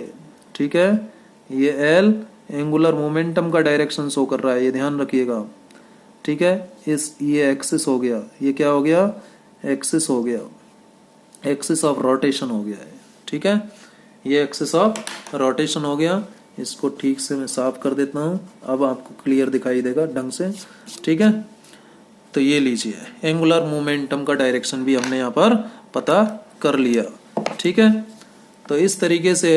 ठीक है, ये एल एंगुलर मोमेंटम का डायरेक्शन शो कर रहा है, ये ध्यान रखिएगा। ठीक है, ये एक्सिस हो गया, ये क्या हो गया? एक्सिस हो गया, एक्सिस ऑफ रोटेशन हो गया है। ठीक है, ये एक्सिस ऑफ रोटेशन हो गया। इसको ठीक से मैं साफ कर देता हूँ, अब आपको क्लियर दिखाई देगा ढंग से। ठीक है, तो ये लीजिए एंगुलर मोमेंटम का डायरेक्शन भी हमने यहाँ पर पता कर लिया। ठीक है, तो इस तरीके से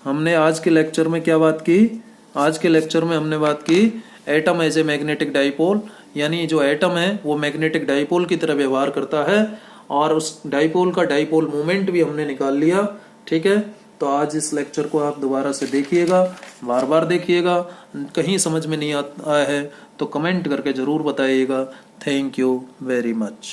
हमने आज के लेक्चर में क्या बात की? आज के लेक्चर में हमने बात की atom as a magnetic dipole, यानी जो एटम है वो मैग्नेटिक डाइपोल की तरह व्यवहार करता है और उस डाइपोल का डाइपोल मोमेंट भी हमने निकाल लिया। ठीक है, तो आज इस लेक्चर को आप दोबारा से देखिएगा, बार बार देखिएगा। कहीं समझ में नहीं आया है तो कमेंट करके जरूर बताइएगा। Thank you very much.